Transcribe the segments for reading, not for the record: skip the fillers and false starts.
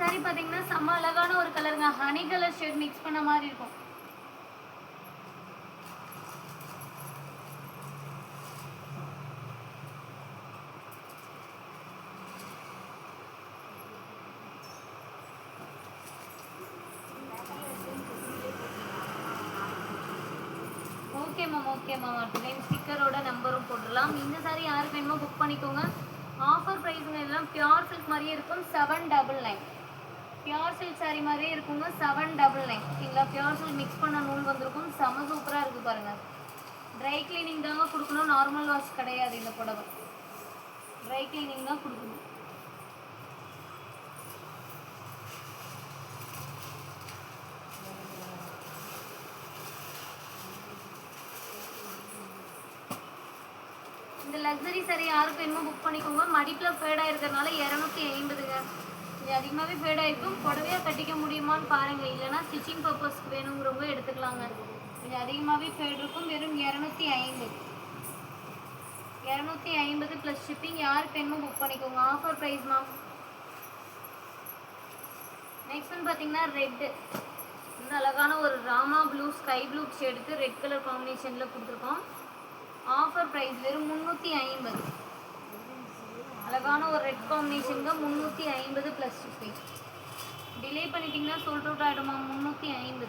Sorry பார்த்தீங்கன்னா செம்ம அழகான ஒரு கலருங்க. ஹனி கலர் ஷேட் மிக்ஸ் பண்ண மாதிரி இருக்கும். Okay ma'am, okay ma'am. அடுத்த டைம் ஸ்டிக்கரோட நம்பரும் போட்டுடலாம். இந்த சாரி யாருக்கு வேணுமோ புக் பண்ணிக்கோங்க. ஆஃபர் ப்ரைஸுங்க. இதெல்லாம் பியூர் சில்க் மாதிரியே இருக்கும். 799. பியூர் சில்க் சாரி மாதிரியே இருக்குங்க. 799. ஓகேங்களா? பியூர் சில்க் மிக்ஸ் பண்ண நூல் வந்திருக்கும். செம சூப்பராக இருக்குது பாருங்கள். ட்ரை கிளீனிங் தாங்க கொடுக்கணும், நார்மல் வாஷ் கிடையாது. இந்த புடவை ட்ரை கிளீனிங் தான் கொடுக்கணும். இந்த லக்ஸரி சாரி யாருக்கு வேணுமோ புக் பண்ணிக்கோங்க. மடிப்பில் ஃபேடாக இருக்கிறதுனால 250ங்க. இது அதிகமாகவே ஃபேடாகிருக்கும். புடவையாக கட்டிக்க முடியுமான்னு பாருங்கள். இல்லைனா ஸ்டிச்சிங் பர்பஸ்க்கு வேணுங்கிறவங்க எடுத்துக்கலாங்க. இது அதிகமாகவே ஃபேட் இருக்கும். வெறும் 250. 250 ப்ளஸ் ஷிப்பிங். யாருக்கு வேணுமோ புக் பண்ணிக்கோங்க. Offer price ma'am. Next one பார்த்தீங்கன்னா ரெட்டு. இந்த அழகான ஒரு ராமா ப்ளூ ஸ்கை ப்ளூ ஷேடுக்கு ரெட் கலர் காம்பினேஷனில் கொடுத்துருக்கோம். ஆஃபர் ப்ரைஸ் வெறும் 350. அழகான ஒரு ரெட் காம்பினேஷனுங்க. 350 ப்ளஸ் ஷிப்பிங். டிலே பண்ணிட்டீங்கன்னா சோல்ட் அவுட் ஆகிடுமா? 350.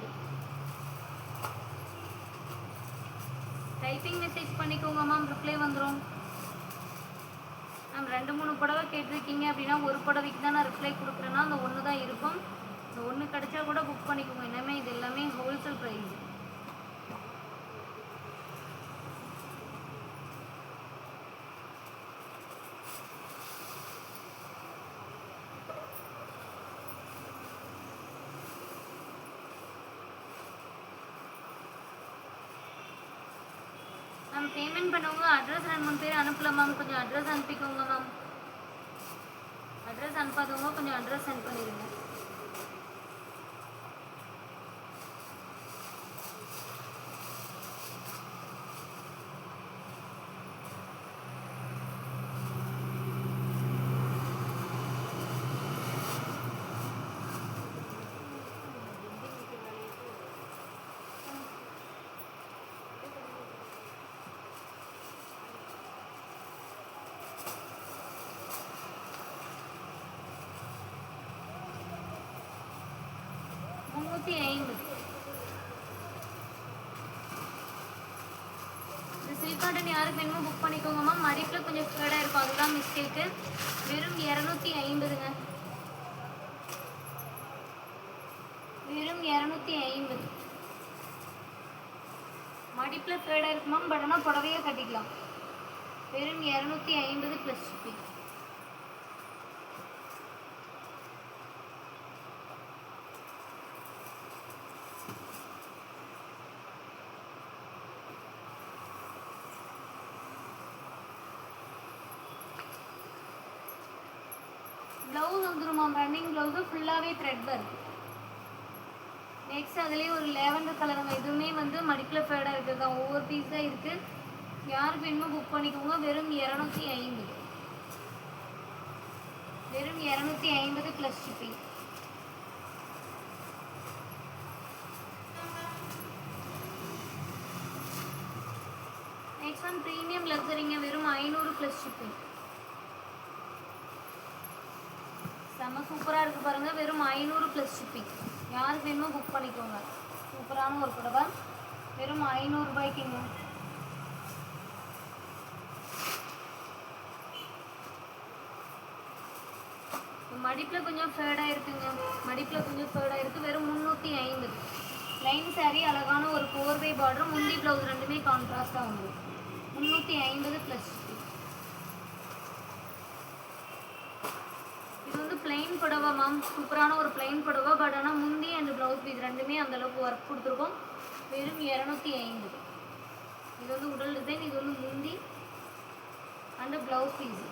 டைப்பிங் மெசேஜ் பண்ணிக்கோங்க மேம், ரிப்ளை வந்துடும். மேம் 2-3 புடவை கேட்டிருக்கீங்க அப்படின்னா ஒரு புடவைக்கு தான் நான் ரிப்ளை கொடுக்குறேன்னா அந்த ஒன்று தான் இருக்கும். இந்த ஒன்று கிடச்சா கூட புக் பண்ணிக்கோங்க. இனிமேல் இது எல்லாமே ஹோல்சேல் ப்ரைஸ். மேம் பேமெண்ட் பண்ணவங்க அட்ரஸ் 2-3 பேர் அனுப்பல மேம். கொஞ்சம் அட்ரஸ் அனுப்பிக்கோங்க மேம். அட்ரஸ் அனுப்பாதவங்க கொஞ்சம் அட்ரஸ் சென்ட் பண்ணிடுங்க. இந்த சில்க் காட்டன் யாருக்கு வேணுமோ புக் பண்ணிக்கோங்க மேம். மடிப்பில் கொஞ்சம் ஃபேடாக இருக்கும், அதுதான் மிஸ்டேக்கு. வெறும் 250ங்க. வெறும் 250. மடிப்பில் ஃபேடாக இருக்கு மேம். பட் ஆனால் புடவையாக கட்டிக்கலாம். வெறும் 250 ப்ளஸ் ஷிப்பிங். ப்ளவுஸ் வந்துடும் மேம். ரன்னிங் ப்ளவுஸு ஃபுல்லாகவே த்ரெட் ஒர்க். நெக்ஸ்ட் அதுலேயே ஒரு லேவண்டர் கலருங்க. இதுவுமே வந்து மடிப்பில் ஃபேடாக இருக்குது தான். ஒவ்வொரு பீஸ் தான் இருக்குது. யாருக்கு வேணுமோ புக் பண்ணிக்கோங்க. வெறும் 250. வெறும் 250 plus shipping. Next one premium லக்ஸரிங்க. வெறும் 500 ப்ளஸ் ஷிப்பிங். செம்ம சூப்பராக இருக்குது பாருங்கள். வெறும் 500 ப்ளஸ் ஷிப்பிங். யாருக்கு வேணுமோ புக் பண்ணிக்கோங்க. சூப்பரான ஒரு புடவை. வெறும் 500 ரூபாய்க்குங்க. மடிப்பில் கொஞ்சம் ஃபேடாக இருக்குங்க. மடிப்பில் கொஞ்சம் ஃபேடாக இருக்குது. வெறும் 350. லைன் சாரி அழகான ஒரு 4-வே பார்டர். முந்தி ப்ளவுஸ் ரெண்டுமே கான்ட்ராஸ்டாக வந்துடும். 350 ப்ளஸ். இது வந்து பிளைன் புடவை மேம். சூப்பரான ஒரு பிளைன் புடவை. பட் ஆனால் முந்தி அண்ட் ப்ளவுஸ் பீஸ் ரெண்டுமே அந்தளவுக்கு ஒர்க் கொடுத்துருக்கோம். வெறும் 250. இது வந்து உடல் டிசைன். இது வந்து முந்தி அண்டு ப்ளவுஸ் பீஸ்.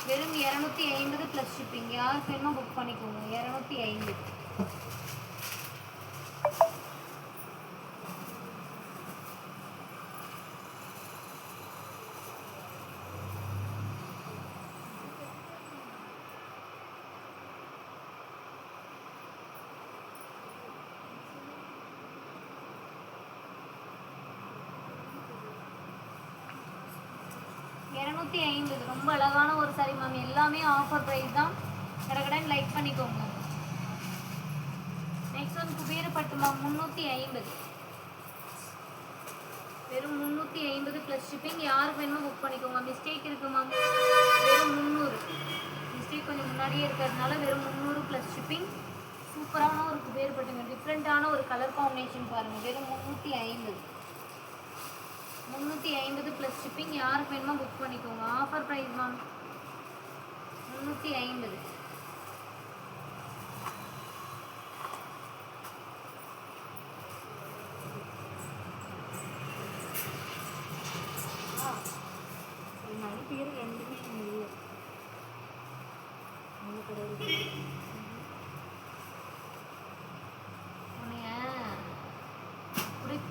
வெறும் 250 ப்ளஸ் ஷிப்பிங். யாருக்கு வேணுமோ புக் பண்ணிக்கோங்க. 250. 350. ரொம்ப அழகான ஒரு saree மேம். எல்லாமே ஆஃபர் பிரைஸ் தான். கடகடன் லைக் பண்ணிக்கோங்க. நெக்ஸ்ட் வந்து குபேர பட்டு மேம் 350. வெறும் 350 ப்ளஸ் ஷிப்பிங். யாருக்கு வேணுமோ புக் பண்ணிக்கோங்க. மிஸ்டேக் இருக்கு மேம். வெறும் 300. மிஸ்டேக் கொஞ்சம் முன்னாடியே இருக்கிறதுனால வெறும் 300 ப்ளஸ் ஷிப்பிங். சூப்பரான ஒரு குபேர பட்டுங்க. டிஃப்ரெண்ட்டான ஒரு கலர் காம்பினேஷன் பாருங்கள். வெறும் 350. 350 ப்ளஸ் ஷிப்பிங். யாருக்கு வேணுமோ புக் பண்ணிக்கோங்க. Offer price ma'am 350.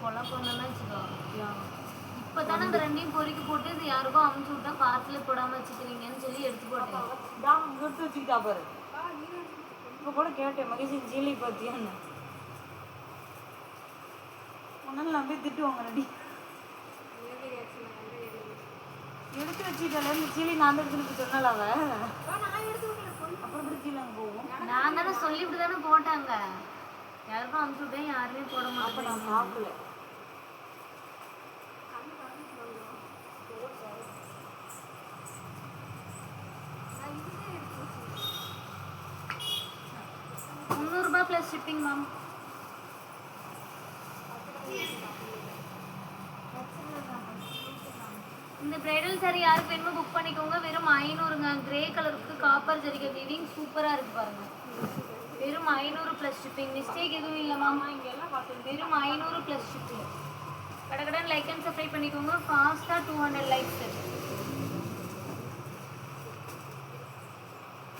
கொலை பண்ணலாம் வச்சுக்கோ. இப்போ தானே அந்த ரெண்டையும் பொறுக்கி போட்டு இது யாருக்கும் அமுச்சு விட்டா பார்சல் போடாமல் வச்சுக்கிறீங்கன்னு சொல்லி எடுத்து போட்டேன். எடுத்து வச்சுக்கிட்டா பாரு. இப்போ கூட கேட்டேன் மகேஷ் ஜீலி பார்த்தியான்னு. ஒன்றால் நான் போய் திட்டுவாங்க ரெடி எடுத்து வச்சுக்கிட்டால இந்த சீலி நான் தான் எடுத்துன்னு சொன்னால அவ அப்புறம் எப்படி சீலி அங்கே போவோம். நான் தானே சொல்லிவிட்டு தானே போட்டாங்க. யாருக்கும் அமுச்சு விட்டேன் யாருமே போட மாட்டேன். அப்போ நான் சாப்பிடல. ₹300 ப்ளஸ் ஷிப்பிங் மேம். இந்த பிரைடல் சாரி யாருக்கு வேணுமோ புக் பண்ணிக்கோங்க. வெறும் 500ங்க. கிரே கலருக்கு காப்பர் ஜரிகை வீவிங் சூப்பராக இருக்குது பாருங்கள். வெறும் 500 ப்ளஸ் ஷிப்பிங். மிஸ்டேக் எதுவும் இல்லை மேம். வெறும் 500 ப்ளஸ் ஷிப்பிங். கடகடன் லைக் அண்ட் சப்ஸ்கிரைப் பண்ணிக்கோங்க. ஃபாஸ்ட்டாக 200 லைக்ஸ்.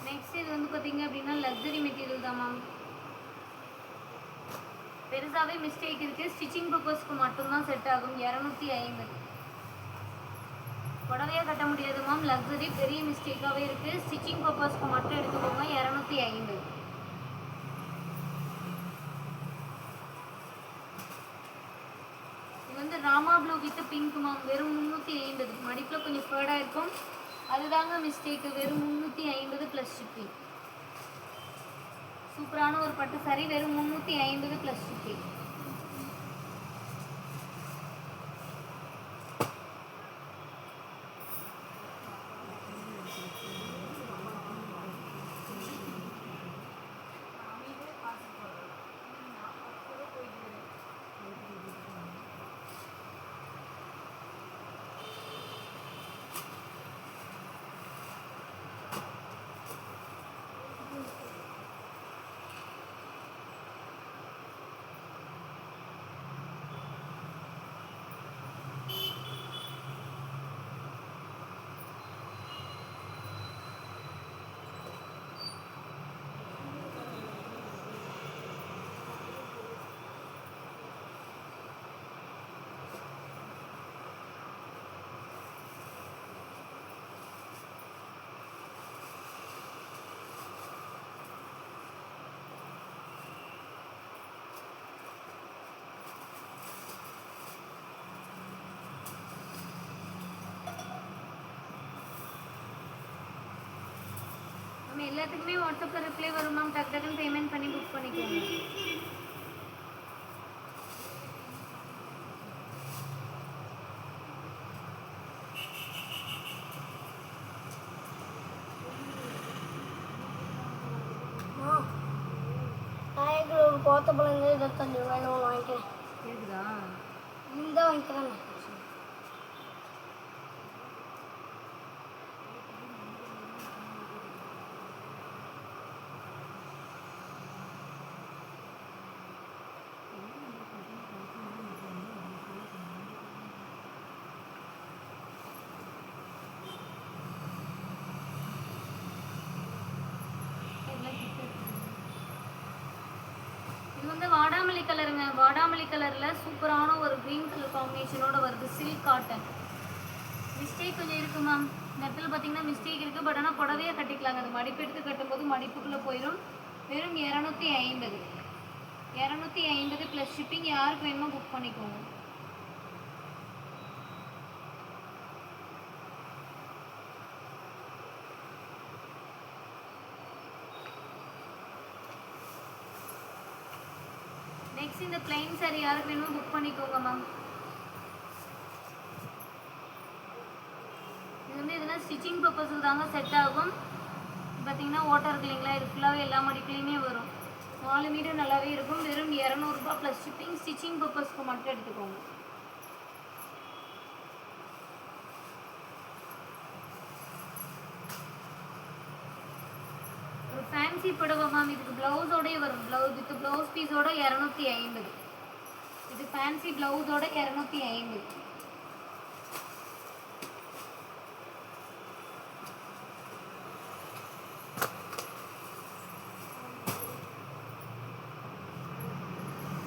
நெக்ஸ்ட் இது வந்து பார்த்தீங்க அப்படின்னா லக்ஸரி மெட்டீரியல் தான் மேம். பெருசாகவே மிஸ்டேக் இருக்குது. ஸ்டிச்சிங் பர்பஸ்க்கு மட்டும்தான் செட் ஆகும். 250. புடவையாக கட்ட முடியாது மேம். லக்ஸரி பெரிய மிஸ்டேக்காகவே இருக்குது. ஸ்டிச்சிங் பர்பஸ்க்கு மட்டும் எடுத்துக்கோங்க. 250. இது வந்து Rama blue with pink ma'am. வெறும் 350. மடிப்பில் கொஞ்சம் ஃபேர்டாக இருக்கும். அதுதாங்க மிஸ்டேக்கு. வெறும் 350 ப்ளஸ் ஷிப்பிங். சூப்பரான ஒரு பட்டு சாரி. வெறும் 350 ப்ளஸ் ஷிப்பிங். நம்ம எல்லாத்துக்குமே வாட்ஸ்அப்பில் ரிப்ளை வரும் மேம். டக்கு டக்குன்னு பேமெண்ட் பண்ணி புக் பண்ணிக்கோங்க. ஒரு கோத்தப்பழங்க 25 ரூபாய் வாங்கிக்கிறேன். கேக்குதா? நீ தான் வாங்கிக்கிறேன். இது வந்து வாடாமல்லி கலருங்க. வாடாமல்லி கலரில் சூப்பரான ஒரு க்ரீன் கலர் காம்பினேஷனோட வருது. Silk cotton. மிஸ்டேக் கொஞ்சம் இருக்குது மேம். இந்த இடத்துல பார்த்தீங்கன்னா மிஸ்டேக் இருக்குது. பட் ஆனால் புடவையாக கட்டிக்கலாங்க. அது மடிப்பு எடுத்து கட்டும்போது மடிப்புக்குள்ளே போயிடும். வெறும் 250. 250 ப்ளஸ் ஷிப்பிங். யாருக்கு வேணுமோ புக் பண்ணிக்கோங்க. இந்த பிளைன் சாரி யாருக்கு வேணுமோ புக் பண்ணிக்கோங்க மேம். இது வந்து இதெல்லாம் ஸ்டிச்சிங் பர்பஸுக்கு தாங்க செட் ஆகும். பார்த்தீங்கன்னா ஓட்டை இருக்கு இல்லைங்களா, இது ஃபுல்லாகவே எல்லா மடிப்புலையுமே வரும். 4 மீட்டர் நல்லாவே இருக்கும். வெறும் 200 ரூபாய் ப்ளஸ் ஷிப்பிங். ஸ்டிச்சிங் பர்பஸ்க்கு மட்டும் எடுத்துக்கோங்க. ஒரு ஃபேன்சி புடவை மேம், இதுக்கு ப்ளவுஸோடய வரும். வித் ப்ளவுஸ் பீஸோட 250. இது ஃபேன்சி ப்ளவுஸோட 250.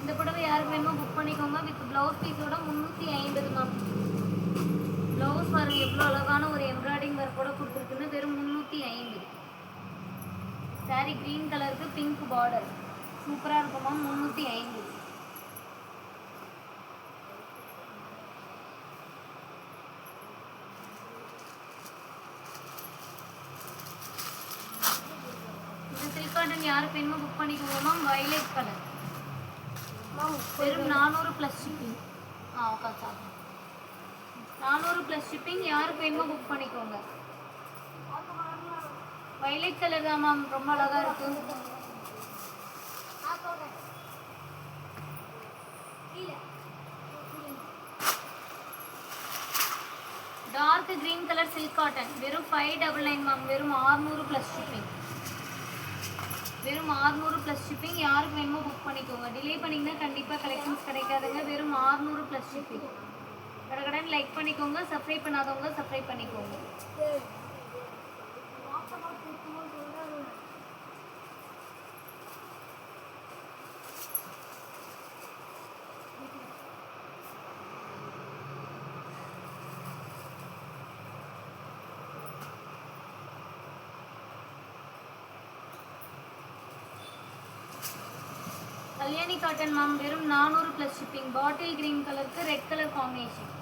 இந்த புடவை யாருக்கு வேணுமோ புக் பண்ணிக்கோங்க. வித் ப்ளவுஸ் பீஸோட 350 மேம். ப்ளவுஸ் பாருங்க எவ்வளோ அழகான ஒரு எம்ப்ராய்டிங் ஒர்க்கோட கொடுத்துருக்குன்னு. வெறும் 350. சாரி க்ரீன் கலருக்கு பிங்க் பார்டர் சூப்பராக இருக்கும் மேம். 350. இந்த சில்க் காட்டன் யாருக்கு வேணுமோ புக் பண்ணிக்கோங்க மேம். வயலட் கலர் வெறும் 400 plus shipping. Okay sir, 400 plus shipping. யாருக்கு வேணுமோ புக் பண்ணிக்கோங்க. வயலட் கலர் தான் மேம், ரொம்ப அழகாக இருக்கு. Dark green colour silk cotton வெறும் 599 மேம். வெறும் 600 ப்ளஸ் ஷிப்பிங். வெறும் 600 ப்ளஸ் ஷிப்பிங். யாருக்கு வேணுமோ புக் பண்ணிக்கோங்க. டிலே பண்ணிங்கன்னா கண்டிப்பாக கலெக்ஷன்ஸ் கிடைக்காதுங்க. வெறும் 600 ப்ளஸ் ஷிப்பிங். கடகடன் லைக் பண்ணிக்கோங்க. சப்ஸ்கிரைப் பண்ணாதவங்க சப்ஸ்கிரைப் பண்ணிக்கோங்க. கல்யாணி காட்டன் மேம் வெறும் 400 ப்ளஸ் ஷிப்பிங். பாட்டில் கிரீன் கலருக்கு ரெட் கலர் காம்பினேஷன்.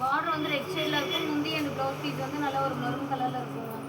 பார்டர் வந்து ரெட் ஷேடில் இருக்கும். முந்தி அண்ட் ப்ளவுஸ் பீஸ் வந்து நல்ல ஒரு மெரூன் கலரில் இருக்கும் மேம்.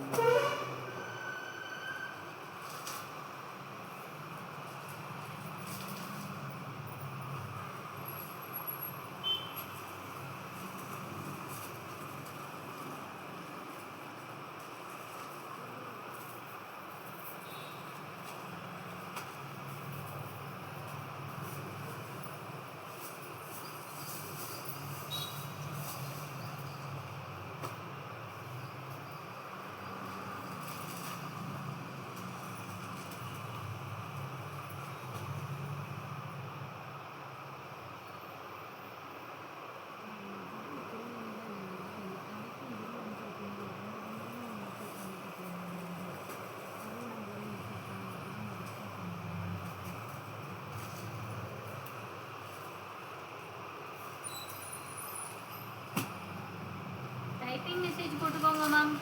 டைப்பிங் மெசேஜ் போட்டுக்கோங்க மேம்.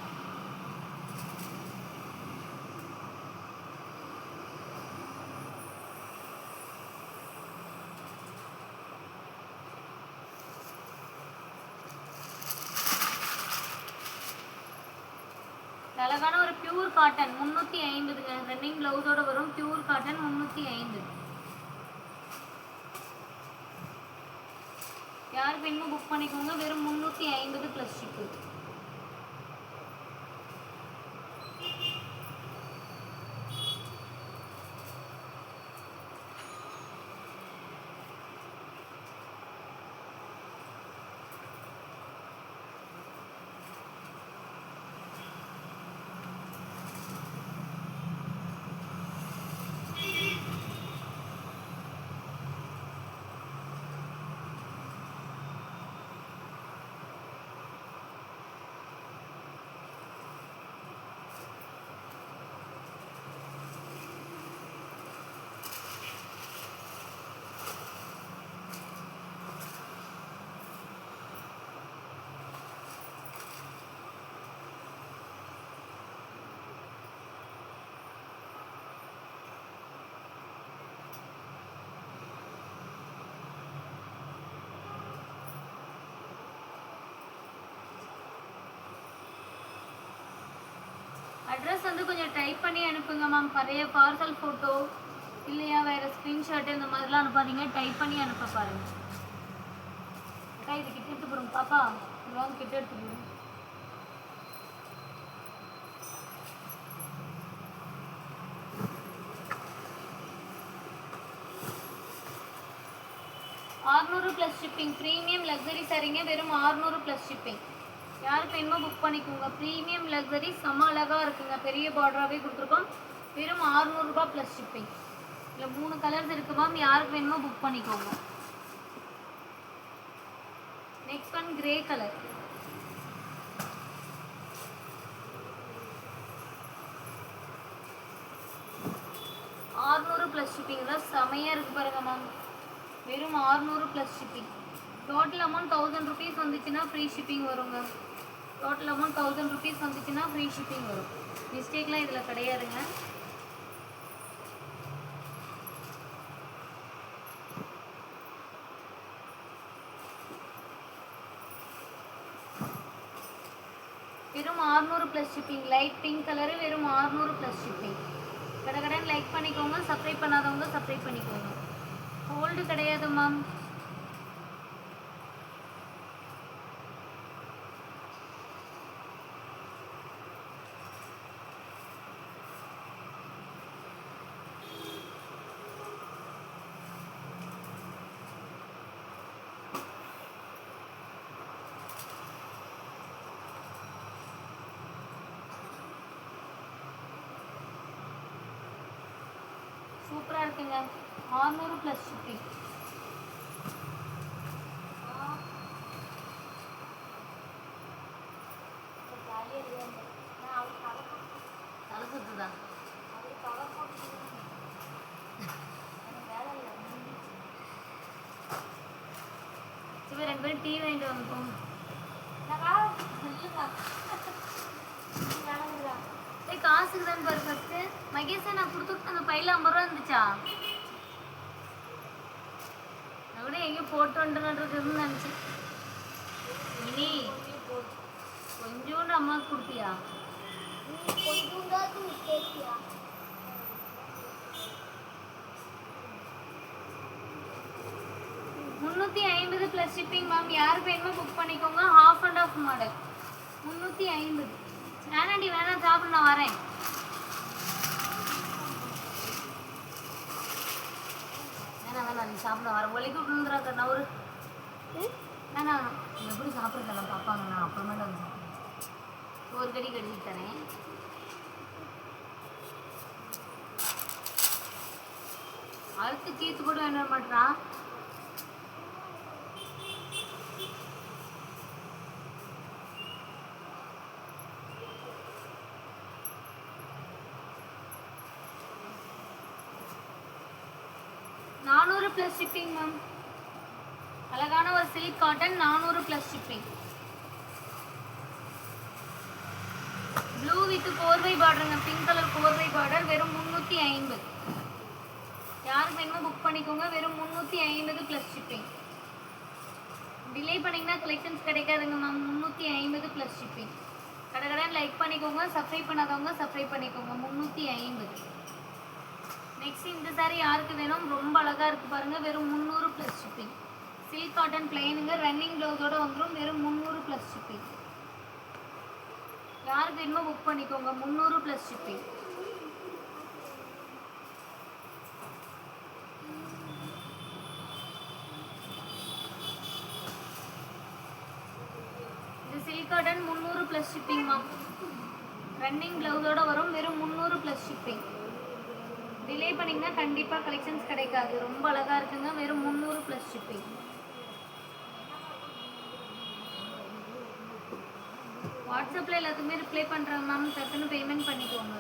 அழகான ஒரு பியூர் காட்டன் 350ங்க. ரன்னிங் ப்ளவுஸோட வரும். Pure cotton 350. யாருக்கு வேணுமோ புக் பண்ணிக்கோங்க. வெறும் 350 ப்ளஸ் ஷிப்பிங். அட்ரஸ் வந்து கொஞ்சம் டைப் பண்ணி அனுப்புங்க மேம். பழைய பார்சல் ஃபோட்டோ இல்லையா வேற ஸ்க்ரீன்ஷாட் இந்த மாதிரிலாம் அனுப்பாதீங்க, டைப் பண்ணி அனுப்ப பாருங்க. அக்கா இது கிட்ட எடுத்து போடுங்க பாப்பா, வாங்க கிட்ட எடுத்து போடுங்க. $600 ப்ளஸ் ஷிப்பிங். ப்ரீமியம் லக்ஸரி சாரீங்க வெறும் $600 ப்ளஸ் ஷிப்பிங். யாருக்கு வேணுமோ புக் பண்ணிக்கோங்க. ப்ரீமியம் லக்ஸரி செம்ம அழகாக இருக்குங்க, பெரிய பார்டராகவே கொடுத்துருக்கோம். வெறும் $600 ப்ளஸ் ஷிப்பிங். இதில் 3 கலர்ஸ் இருக்கு மேம், யாருக்கு வேணுமோ புக் பண்ணிக்கோங்க. Next one grey colour. $600 plus shipping தான் செமையாக இருக்குது பாருங்க மேம். வெறும் $600 plus shipping. Total amount 1000 rupees வந்துச்சுன்னா ஃப்ரீ ஷிப்பிங் வருங்க. டோட்டல் அமௌண்ட் 1000 ருபீஸ் வந்துச்சுன்னா ஃப்ரீ ஷிப்பிங் வரும். மிஸ்டேக்லாம் இதில் கிடையாதுங்க. வெறும் $600 plus shipping. Light pink colour வெறும் $600 ப்ளஸ் ஷிப்பிங். கடன் லைக் பண்ணிக்கோங்க, சப்ஸ்கிரைப் பண்ணாதவங்க சப்ஸ்கிரைப் பண்ணிக்கோங்க. ஹோல்டு கிடையாது மேம். சூப்பராக இருக்குங்க. 600 ப்ளஸ் ஷிப்பிங். தலை சுத்துதான். சரி 2 பேரும் டீ வாங்கிட்டு வந்துப்போம். காசுக்கு தான் பாரு ஃபஸ்ட்டு. மகேஷா நான் கொடுத்துட்டு அந்த பையில 50 ரூபா இருந்துச்சா? நான் கூட எங்கேயும் போட்டு வந்துட்டுன்னு நினச்சேன். இனி கொஞ்சோண்டு அம்மாவுக்கு கொடுப்பியா? கொஞ்சோண்டாவது கேட்பியா? $350 ப்ளஸ் ஷிப்பிங் மேம். யாருக்கு வேணுமோ புக் பண்ணிக்கோங்க. Half and of model 350. வேணாண்டி வேணாம், சாப்பிட நான் வரேன். வேணாம் நீ சாப்பிட வரேன். ஒலிக்கு விழுந்துடாக்க நான் ஒரு வேணாம். எப்படி சாப்பிட்றதெல்லாம் பார்ப்பாங்க, நான் அப்புறமேல வந்து சாப்பிடுவேன். ஒரு கடி கடிச்சு தரேன். அழுத்து கீத்து கூட வேணும் மாட்டா. $400 ப்ளஸ் ஷிப்பிங் மேம். அழகான ஒரு silk cotton. $400 plus shipping. Blue with கோர்வை பார்டருங்க, பிங்க் கலர் கோர்வை பார்டர். வெறும் 350. யாருக்கு வேணுமோ புக் பண்ணிக்கோங்க. வெறும் 350 ப்ளஸ் ஷிப்பிங். டிலே பண்ணிங்கன்னா கலெக்ஷன்ஸ் கிடைக்காதுங்க மேம். 350 plus shipping. கடன் லைக் பண்ணிக்கோங்க, சப்ஸ்கிரைப் பண்ணாதவங்க சப்ஸ்கிரைப் பண்ணிக்கோங்க. 350. நெக்ஸ்ட் இந்த சாரீ யாருக்கு வேணும்? ரொம்ப அழகாக இருக்குது பாருங்கள். வெறும் 300 ப்ளஸ் ஷிப்பிங். சில்க் காட்டன் பிளைனுங்க, ரன்னிங் ப்ளவுஸோடு வந்துடும். வெறும் 300 ப்ளஸ் ஷிப்பிங். யாருக்கு வேணுமோ புக் பண்ணிக்கோங்க. 300 ப்ளஸ் ஷிப்பிங். இது silk cotton 300 plus shipping ma'am. Running ப்ளவுஸோடு வரும். வெறும் 300 ப்ளஸ் ஷிப்பிங். டிலே பண்ணிங்கன்னா கண்டிப்பாக கலெக்ஷன்ஸ் கிடைக்காது. ரொம்ப அழகாக இருக்குங்க. வெறும் 300 ப்ளஸ் ஷிப்பிங். வாட்ஸ்அப்பில் எல்லாத்துக்குமே ரிப்ளை பண்ணுறேன் மேம். டக்குன்னு பேமெண்ட் பண்ணிக்கோங்க.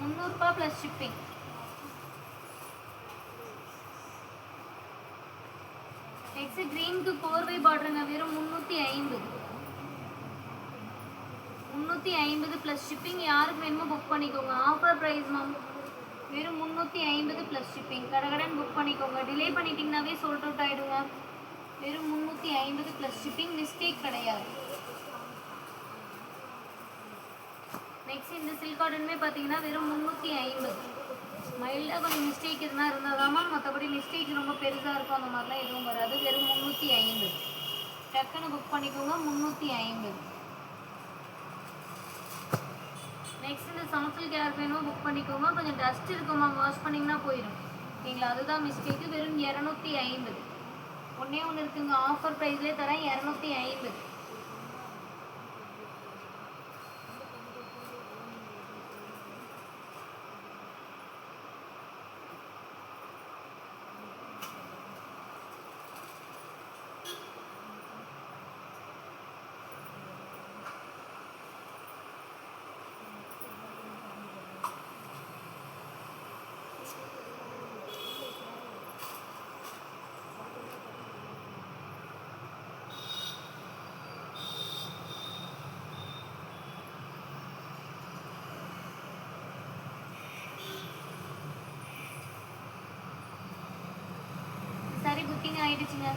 $300 ப்ளஸ் ஷிப்பிங். நெக்ஸ்ட் கிரீனுக்கு கோர்வை பார்டருங்க வெறும் 350. 350 ப்ளஸ் ஷிப்பிங். யாருக்கு வேணுமோ புக் பண்ணிக்கோங்க. Offer price ma'am. வெறும் 350 ப்ளஸ் ஷிப்பிங். கடகடன் புக் பண்ணிக்கோங்க. டிலே பண்ணிட்டீங்கன்னாவே சோல்ட் அவுட் ஆகிடுங்க. வெறும் 350 ப்ளஸ் ஷிப்பிங். மிஸ்டேக் கிடையாது. நெக்ஸ்ட் இந்த சில்க் காட்டனுமே பார்த்தீங்கன்னா வெறும் 350. மைல்டாக கொஞ்சம் மிஸ்டேக் எதுனா இருந்தாதாமா, மற்றபடி மிஸ்டேக் ரொம்ப பெருசாக இருக்கும் அந்த மாதிரிலாம் எதுவும் வராது. வெறும் 350. டக்குன்னு புக் பண்ணிக்கோங்க. 350. நெக்ஸ்ட் இந்த சாஃப்ட் யாருக்கு வேணுமோ புக் பண்ணிக்கோங்க. கொஞ்சம் டஸ்ட் இருக்குமா, வாஷ் பண்ணிங்கன்னா போயிடும். ஓகேங்களா, அதுதான் மிஸ்டேக்கு. வெறும் 250. ஒன்றே ஒன்று இருக்குங்க, ஆஃபர் ப்ரைஸ்லேயே தரேன் 250. சரி, புக்கிங் ஆயிடுச்சுங்க.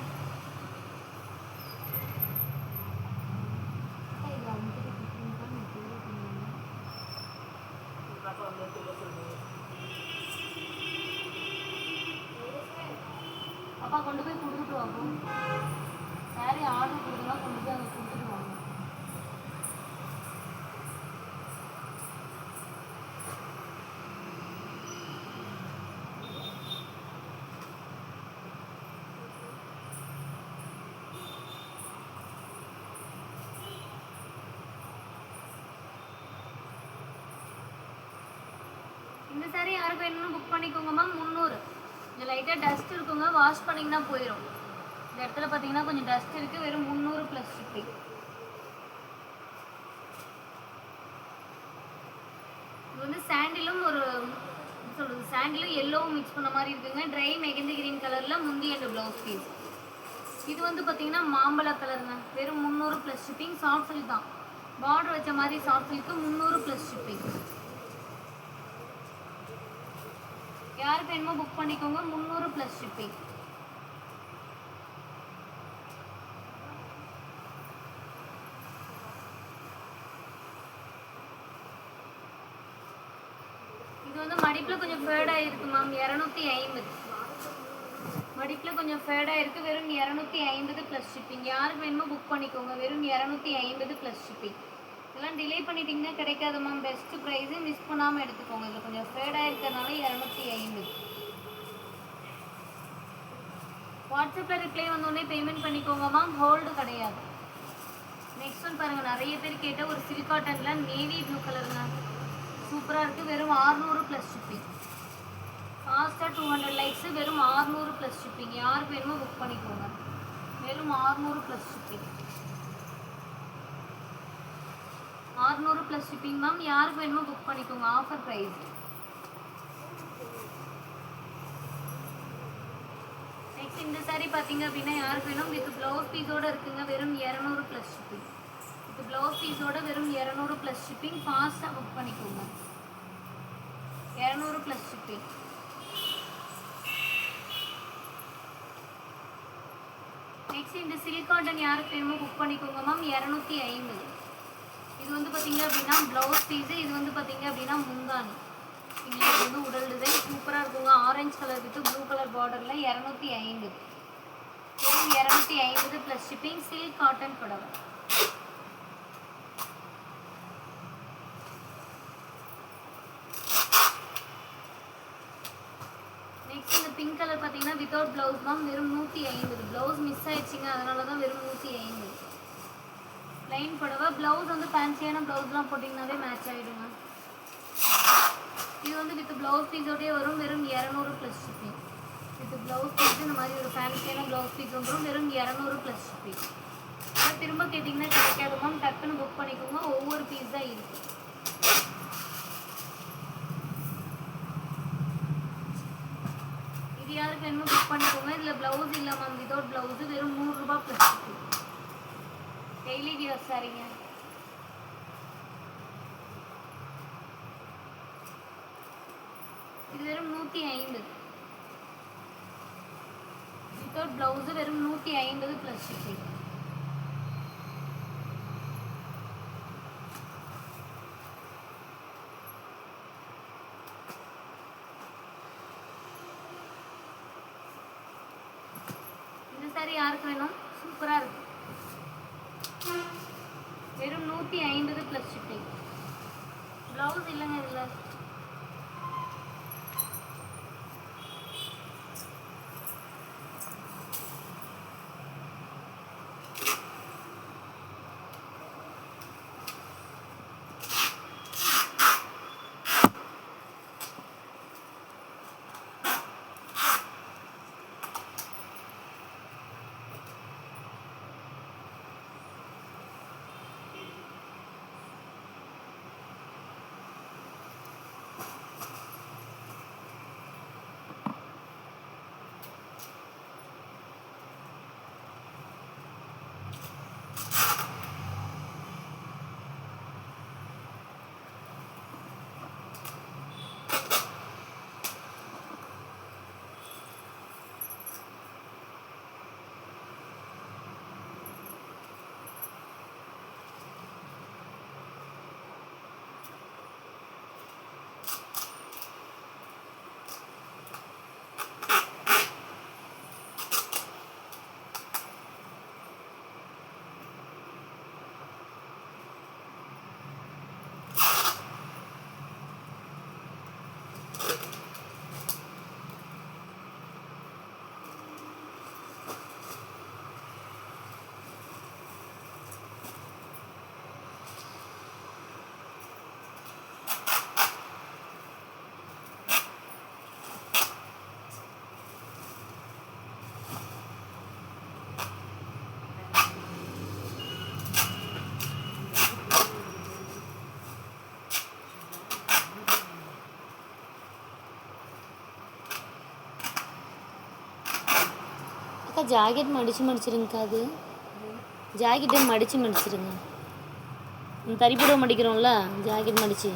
அப்பா கொண்டு போய் கொடுத்துட்டு வாங்க. சாரி ஆர்டர் கொடுக்கலாம், கொண்டு போய் அங்கே கொடுத்துட்டு வாங்க. இந்த சாரி யாருக்கு வேணும்னு புக் பண்ணிக்கோங்க மேம். 300. கொஞ்சம் லைட்டாக டஸ்ட் இருக்குங்க, வாஷ் பண்ணிங்கன்னா போயிடும். இந்த இடத்துல பார்த்தீங்கன்னா கொஞ்சம் டஸ்ட் இருக்குது. வெறும் 300 ப்ளஸ் ஷிப்பிங். இது வந்து சாண்டிலும் ஒரு சொல்கிறது சாண்டிலும் எல்லோவும் மிக்ஸ் பண்ண மாதிரி இருக்குங்க. ட்ரை மெகந்தி கிரீன் கலரில் முந்தி அண்ட் ப்ளவுஸ் பீஸ். இது வந்து பார்த்தீங்கன்னா மாம்பழ கலருங்க. வெறும் 300 ப்ளஸ் ஷிப்பிங். சாஃப்ட் சில்க் தான், பார்டர் வச்ச மாதிரி சாஃப்ட் சில்க்கு. 300 plus shipping. யாருக்கு வேணுமோ புக் பண்ணிக்கோங்க. 300 ப்ளஸ் ஷிப்பிங். இது வந்து மடிப்பில் கொஞ்சம் ஃபேடாக இருக்கு மேம். 250. மடிப்பில் கொஞ்சம் ஃபேடாக இருக்குது. வெறும் 250 ப்ளஸ் ஷிப்பிங். யாருக்கு வேணுமோ புக் பண்ணிக்கோங்க. வெறும் 250 ப்ளஸ் ஷிப்பிங். இதெல்லாம் டிலே பண்ணிட்டீங்கன்னா கிடைக்காது மேம். பெஸ்ட்டு ப்ரைஸு, மிஸ் பண்ணாமல் எடுத்துக்கோங்க. இதில் கொஞ்சம் ஃபேடாக இருக்கிறதுனால 250. வாட்ஸ்அப்பில் ரிப்ளை வந்தோடனே பேமெண்ட் பண்ணிக்கோங்க மேம். ஹோல்டு கிடையாது. நெக்ஸ்ட் ஒன் பாருங்கள், நிறைய பேர் கேட்ட ஒரு சில்க் காட்டனில் நேவி ப்ளூ கலருங்க. சூப்பராக இருக்குது. வெறும் 600 ப்ளஸ் ஷிப்பிங். ஃபாஸ்ட்டாக 200 லைக்ஸு. வெறும் 600 ப்ளஸ் ஷிப்பிங். யாருக்கு வேணுமோ புக் பண்ணிக்கோங்க. வெறும் 600 plus shipping. 600 plus shipping ma'am. யாருக்கு வேணுமோ புக் பண்ணிக்கோங்க. Offer price. நெக்ஸ்ட் இந்த சாரீ பார்த்தீங்க அப்படின்னா யாருக்கு வேணும், வித் ப்ளவுஸ் பீஸோடு இருக்குங்க. வெறும் 200 ப்ளஸ் ஷிப்பிங். வித் ப்ளவுஸ் பீஸோட வெறும் 200 ப்ளஸ் ஷிப்பிங். ஃபாஸ்ட்டாக புக் பண்ணிக்கோங்க. 200 ப்ளஸ் ஷிப்பிங். நெக்ஸ்ட் இந்த சில்க் காட்டன் யாருக்கு வேணுமோ புக் பண்ணிக்கோங்க மேம். 250. இது வந்து பார்த்தீங்க அப்படின்னா ப்ளவுஸ் பீஸு. இது வந்து பார்த்தீங்க அப்படின்னா முந்தானி. இது வந்து உடல் டிசைன் சூப்பராக இருக்குங்க. Orange colour with blue colour பார்டரில் 250. வெறும் 250 ப்ளஸ் ஷிப்பிங். சில்க் காட்டன் புடவை. நெக்ஸ்ட் இந்த பிங்க் கலர் பார்த்தீங்கன்னா வித்தவுட் ப்ளவுஸ் மேம். வெறும் 150. ப்ளவுஸ் மிஸ் ஆயிடுச்சுங்க, அதனால தான் வெறும் 150. ப்ளைன் புடவை. ப்ளவுஸ் வந்து ஃபேன்சியான ப்ளவுஸ்லாம் போட்டிங்கனாவே மேட்ச் ஆகிடுங்க. இது வந்து வித் ப்ளவுஸ் பீஸோடய வரும். வெறும் 200 plus shipping. With blouse piece இந்த மாதிரி ஒரு ஃபேன்சியான ப்ளவுஸ் பீஸ் வந்துடும். வெறும் 200 ப்ளஸ் ஷிப்பிங். திரும்ப கேட்டிங்கன்னா கிடைக்காது மேம். டக்குன்னு புக் பண்ணிக்கோங்க. ஒவ்வொரு பீஸ் தான் இருக்குது. இது யார் யாருக்கு வேணுமோ புக் பண்ணிக்கோங்க. இதில் ப்ளவுஸ் இல்லை மேம், வித்தவுட் ப்ளவுஸு வெறும் 100 ரூபாய் ப்ளஸ் டெய்லி வியர் சாரீங்க. இது வெறும் 150 வித்தவுட் ப்ளவுஸு வெறும் 150 ப்ளஸ் ஷிப்பிங். இந்த சாரி யாருக்கு வேணும்? சூப்பராக இருக்கு. வெறும் 150 ப்ளஸ் ஷிப்பிங். ப்ளவுஸ் இல்லைங்க இதில். அக்கா ஜாக்கெட் மடிச்சிருங்கக்கா. அது ஜாக்கெட்டை மடிச்சிருங்க. தறி போட மடிக்கிறோம்ல, ஜாக்கெட் மடிச்சு.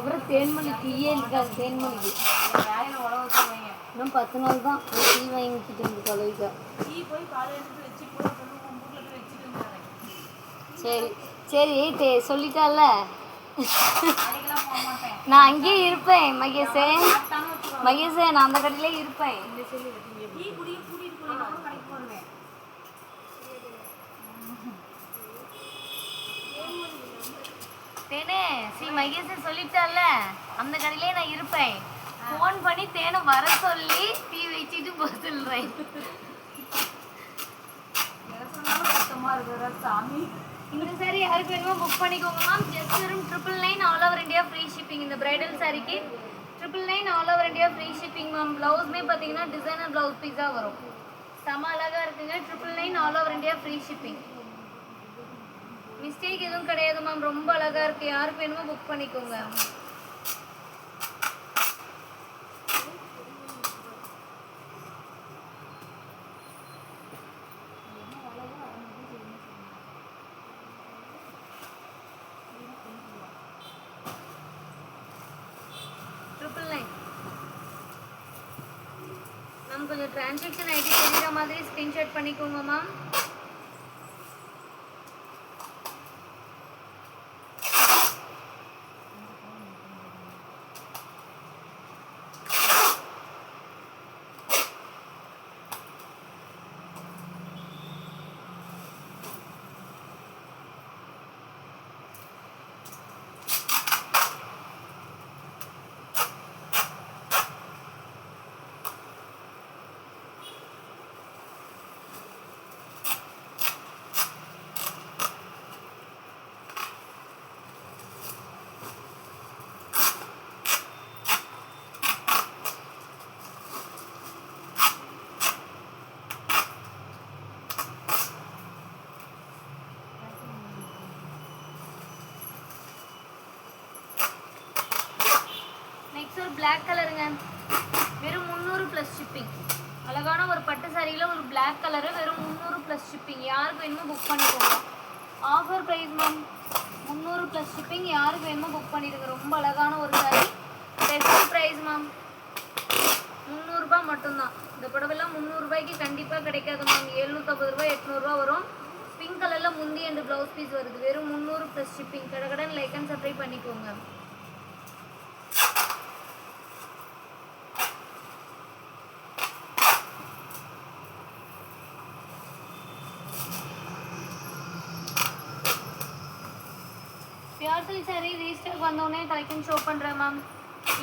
அதுக்கப்புறம் தேன்மொழி டீயே இருக்காது. தேன்மொழிக்கு வேலையில உழவு வச்சுருவாங்க. இன்னும் 10 நாள் தான் டீ வாங்கிக்கிட்டு வந்து கலவிக்கா. டீ போய் காலை எடுத்து வச்சுட்டு போய் அப்புறம் ஊரில் போய் வச்சுட்டு வந்துடுறேன். சரி சரி சொல்லிட்டால அன்னைக்கெல்லாம் போக மாட்டேன். நான் அங்கேயே இருப்பேன் மகேஷே. சாப்பிட்டாலும் வச்சுருவாங்க. மகேஷே நான் அந்த கடையிலே இருப்பேன். டீ குடிய கூட்டிகிட்டு போய் கடைக்கு போடுவேன். தேனே மகேஷே சொல்லிட்டால அந்த கடையிலே நான் இருப்பேன். ஃபோன் பண்ணி தேனை வர சொல்லி டீ வச்சுட்டு போக சொல்றேன். எதை சொன்னாலும் சுத்தமாக இருக்கிற சாமி. இந்த சாரி யாருக்கு வேணுமோ புக் பண்ணிக்கோங்க மேம். ஜஸ்ட் வெறும் 999 all over India free shipping. இந்த பிரைடல் சாரிக்கு 999 all over India free shipping ma'am. ப்ளவுஸ்மே பார்த்தீங்கன்னா டிசைனர் ப்ளவுஸ் பீஸாக வரும். செம அழகாக இருக்குங்க. 999 all over India free shipping. Mistake எதுவும் கிடையாது மேம். ரொம்ப அழகாக இருக்குது. யாருக்கு வேணுமோ புக் பண்ணிக்கோங்க. மேம் கொஞ்சம் டிரான்சாக்ஷன் ஐடி தெரியுற மாதிரி ஸ்க்ரீன்ஷாட் பண்ணிக்கோங்க மேம். நெக்ஸ்ட் ஒரு பிளாக் கலருங்க. வெறும் 300 ப்ளஸ் ஷிப்பிங். அழகான ஒரு பட்டு சாரியில் ஒரு பிளாக் கலரு வெறும் 300 ப்ளஸ் ஷிப்பிங். யாருக்கு வேணுமோ புக் பண்ணிக்கோங்க. Offer price ma'am. 300 plus shipping. யாருக்கு வேணுமோ புக் பண்ணிடுங்க. ரொம்ப அழகான ஒரு சாரி. Best price ma'am. 300 ரூபாய் மட்டும்தான். இந்த புடவைலாம் 300 ரூபாய்க்கு கண்டிப்பாக கிடைக்காது மேம். 750 ரூபாய் 800 ரூபா வரும். பிங்க் கலரில் முந்தி அண்ட் ப்ளவுஸ் பீஸ் வருது. வெறும் 300 ப்ளஸ் ஷிப்பிங். கடகடன் லைக் அண்ட் சப்ஸ்கிரைப் பண்ணிக்கோங்க. பியூர் சில்க் சாரீ ரீஸ்டாக் வந்தோடனே கலெக்ஷன் ஷோ பண்ணுறேன் மேம்.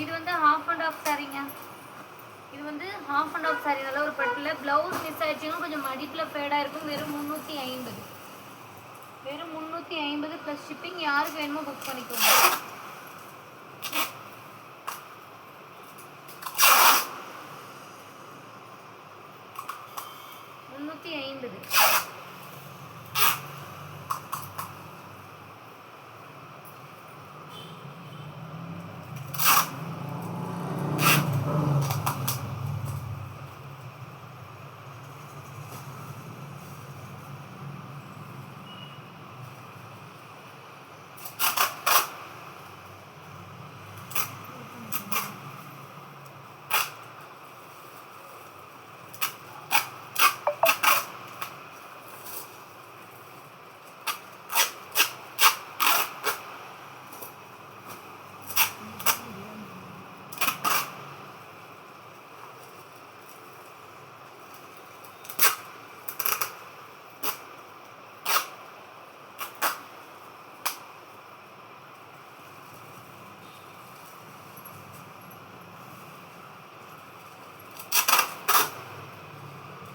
இது வந்து ஹாஃப் அண்ட் ஆஃப் சாரீங்க. இது வந்து ஹாஃப் அண்ட் ஆஃப் சாரீ. நல்ல ஒரு பட்டில் ப்ளவுஸ் மிஸ் ஆயிடுச்சுன்னா கொஞ்சம் மடிப்பில் ஃபேடாக இருக்கும். வெறும் 350. வெறும் 350 ப்ளஸ் ஷிப்பிங். யாருக்கு வேணுமோ புக் பண்ணிக்கோங்க.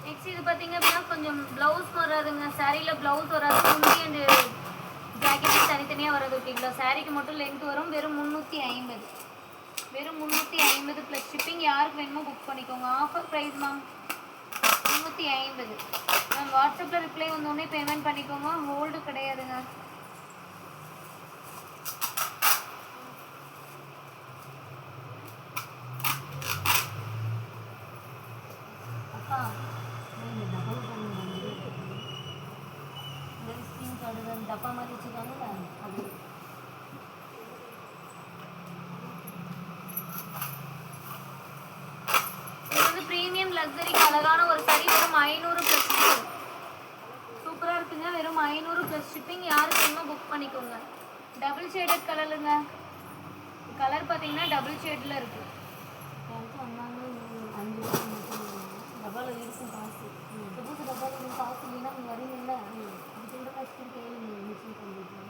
நெக்ஸ்ட் இது பார்த்தீங்க அப்படின்னா கொஞ்சம் ப்ளவுஸ் வராதுங்க. சாரியில் ப்ளவுஸ் வராது. முந்தி அண்ட் ஜாக்கெட்டு தனித்தனியாக வராது. ஓகேங்களா? சாரிக்கு மட்டும் லென்த் வரும். வெறும் 350. வெறும் 350 ப்ளஸ் ஷிப்பிங். யாருக்கு வேணுமோ புக் பண்ணிக்கோங்க. Offer price ma'am. 350. மேம் வாட்ஸ்அப்பில் ரிப்ளை வந்தோடனே பேமெண்ட் பண்ணிக்கோங்க. ஹோல்டு கிடையாதுங்க. டப்பா மாதிரி வச்சுருக்காங்கல்ல அது லக்ஸரிக்கு அழகான ஒரு saree வெறும் 500 ப்ளஸ் ஷிப்பிங். சூப்பராக இருக்குங்க. வெறும் 500 ப்ளஸ் ஷிப்பிங். யாருக்கு வேணுமோ புக் பண்ணிக்கோங்க. டபுள் ஷேடட் கலருங்க. கலர் பார்த்தீங்கன்னா டபுள் ஷேடில் இருக்குது. எனக்கு வந்தாங்க 5 ரூபா மட்டும் டப்பாவில் இருக்கும் காசு. புதுசு டப்பாவில் நீங்கள் காசு இல்லைன்னா நீங்கள் வரீங்கல்ல, அது சொல்கிற கஷ்டம் கேளுங்க. மிஷின் பண்ணிட்டு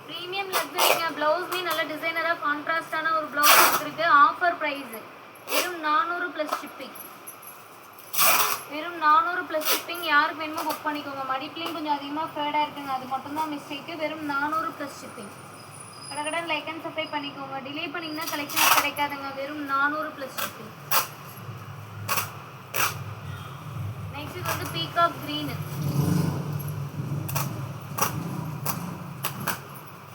ப்ரீமியம் லக்ஸரிங்க. ப்ளவுஸ்மே நல்ல டிசைனராக கான்ட்ராஸ்டான ஒரு ப்ளவுஸ் கொடுத்துருக்கு. ஆஃபர் ப்ரைஸ் வெறும் 400 ப்ளஸ் ஷிப்பிங். வெறும் 400 ப்ளஸ் ஷிப்பிங். யாருக்கு வேணுமோ புக் பண்ணிக்கோங்க. மடிப்புலேயும் கொஞ்சம் அதிகமாக ஃபேடாக இருக்குங்க, அது மட்டும்தான் மிஸ்டேக்கு. வெறும் 400 ப்ளஸ் ஷிப்பிங். கடகடன் லைக் அண்ட் சப்ஸ்கிரைப் பண்ணிக்கோங்க. டிலே பண்ணிங்கன்னா கலெக்ஷன் கிடைக்காதுங்க. வெறும் 400 ப்ளஸ் ஷிப்பிங். நெக்ஸ்ட் இது வந்து பீகாக் க்ரீனு.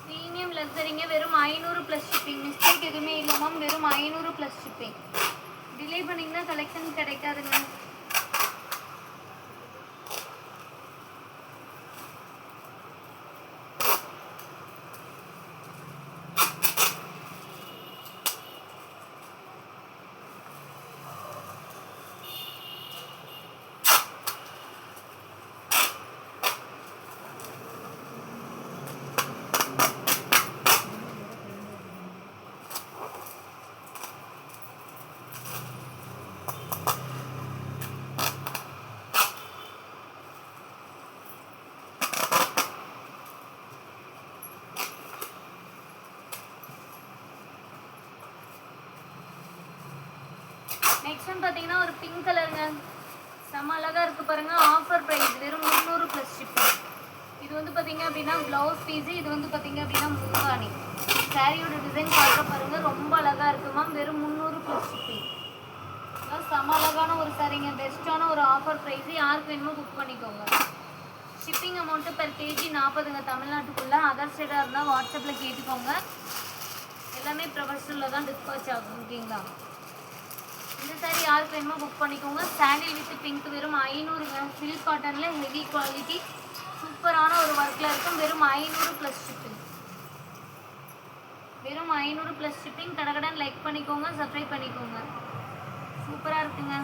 ப்ரீமியம் லக்ஸரிங்க. வெறும் 500 ப்ளஸ் ஷிப்பிங். மிஸ்டேக் எதுவுமே இல்லை மேம். வெறும் 500 ப்ளஸ் ஷிப்பிங். டிலே பண்ணிங்கன்னா கலெக்ஷன் கிடைக்காதுங்க. நெக்ஸ்ட் ஒன் பார்த்தீங்கன்னா ஒரு பிங்க் கலருங்க. செம்ம அழகாக இருக்குது பாருங்கள். ஆஃபர் ப்ரைஸ் வெறும் 300 ப்ளஸ் ஷிப்பிங். இது வந்து பார்த்தீங்க அப்படின்னா ப்ளவுஸ் பீஸு. இது வந்து பார்த்தீங்க அப்படின்னா முந்தானி. சாரியோட டிசைன் பார்க்க பாருங்கள், ரொம்ப அழகாக இருக்குது மேம். வெறும் 300 ப்ளஸ் ஷிப்பிங். செம்ம அழகான ஒரு சாரிங்க. பெஸ்ட்டான ஒரு ஆஃபர் ப்ரைஸ். யாருக்கு வேணுமோ புக் பண்ணிக்கோங்க. ஷிப்பிங் அமௌண்ட்டு பெர் கேஜி 40ங்க தமிழ்நாட்டுக்குள்ளே. அதர் ஸ்டேட்டாக இருந்தால் வாட்ஸ்அப்பில் கேட்டுக்கோங்க. எல்லாமே ப்ரொஃபஷனலில் தான் டிஸ்பாச் ஆகும். ஓகேங்களா? இந்த சாரி யாருக்கு வேணுமோ புக் பண்ணிக்கோங்க. சாண்டில் வித் பிங்க். வெறும் 500ங்க. சில்க் காட்டனில் ஹெவி குவாலிட்டி சூப்பரான ஒரு ஒர்க்கில் இருக்கும். வெறும் 500 ப்ளஸ் ஷிப்பிங். வெறும் 500 ப்ளஸ் ஷிப்பிங். கடகடன் லைக் பண்ணிக்கோங்க, சப்ஸ்கிரைப் பண்ணிக்கோங்க. சூப்பராக இருக்குங்க.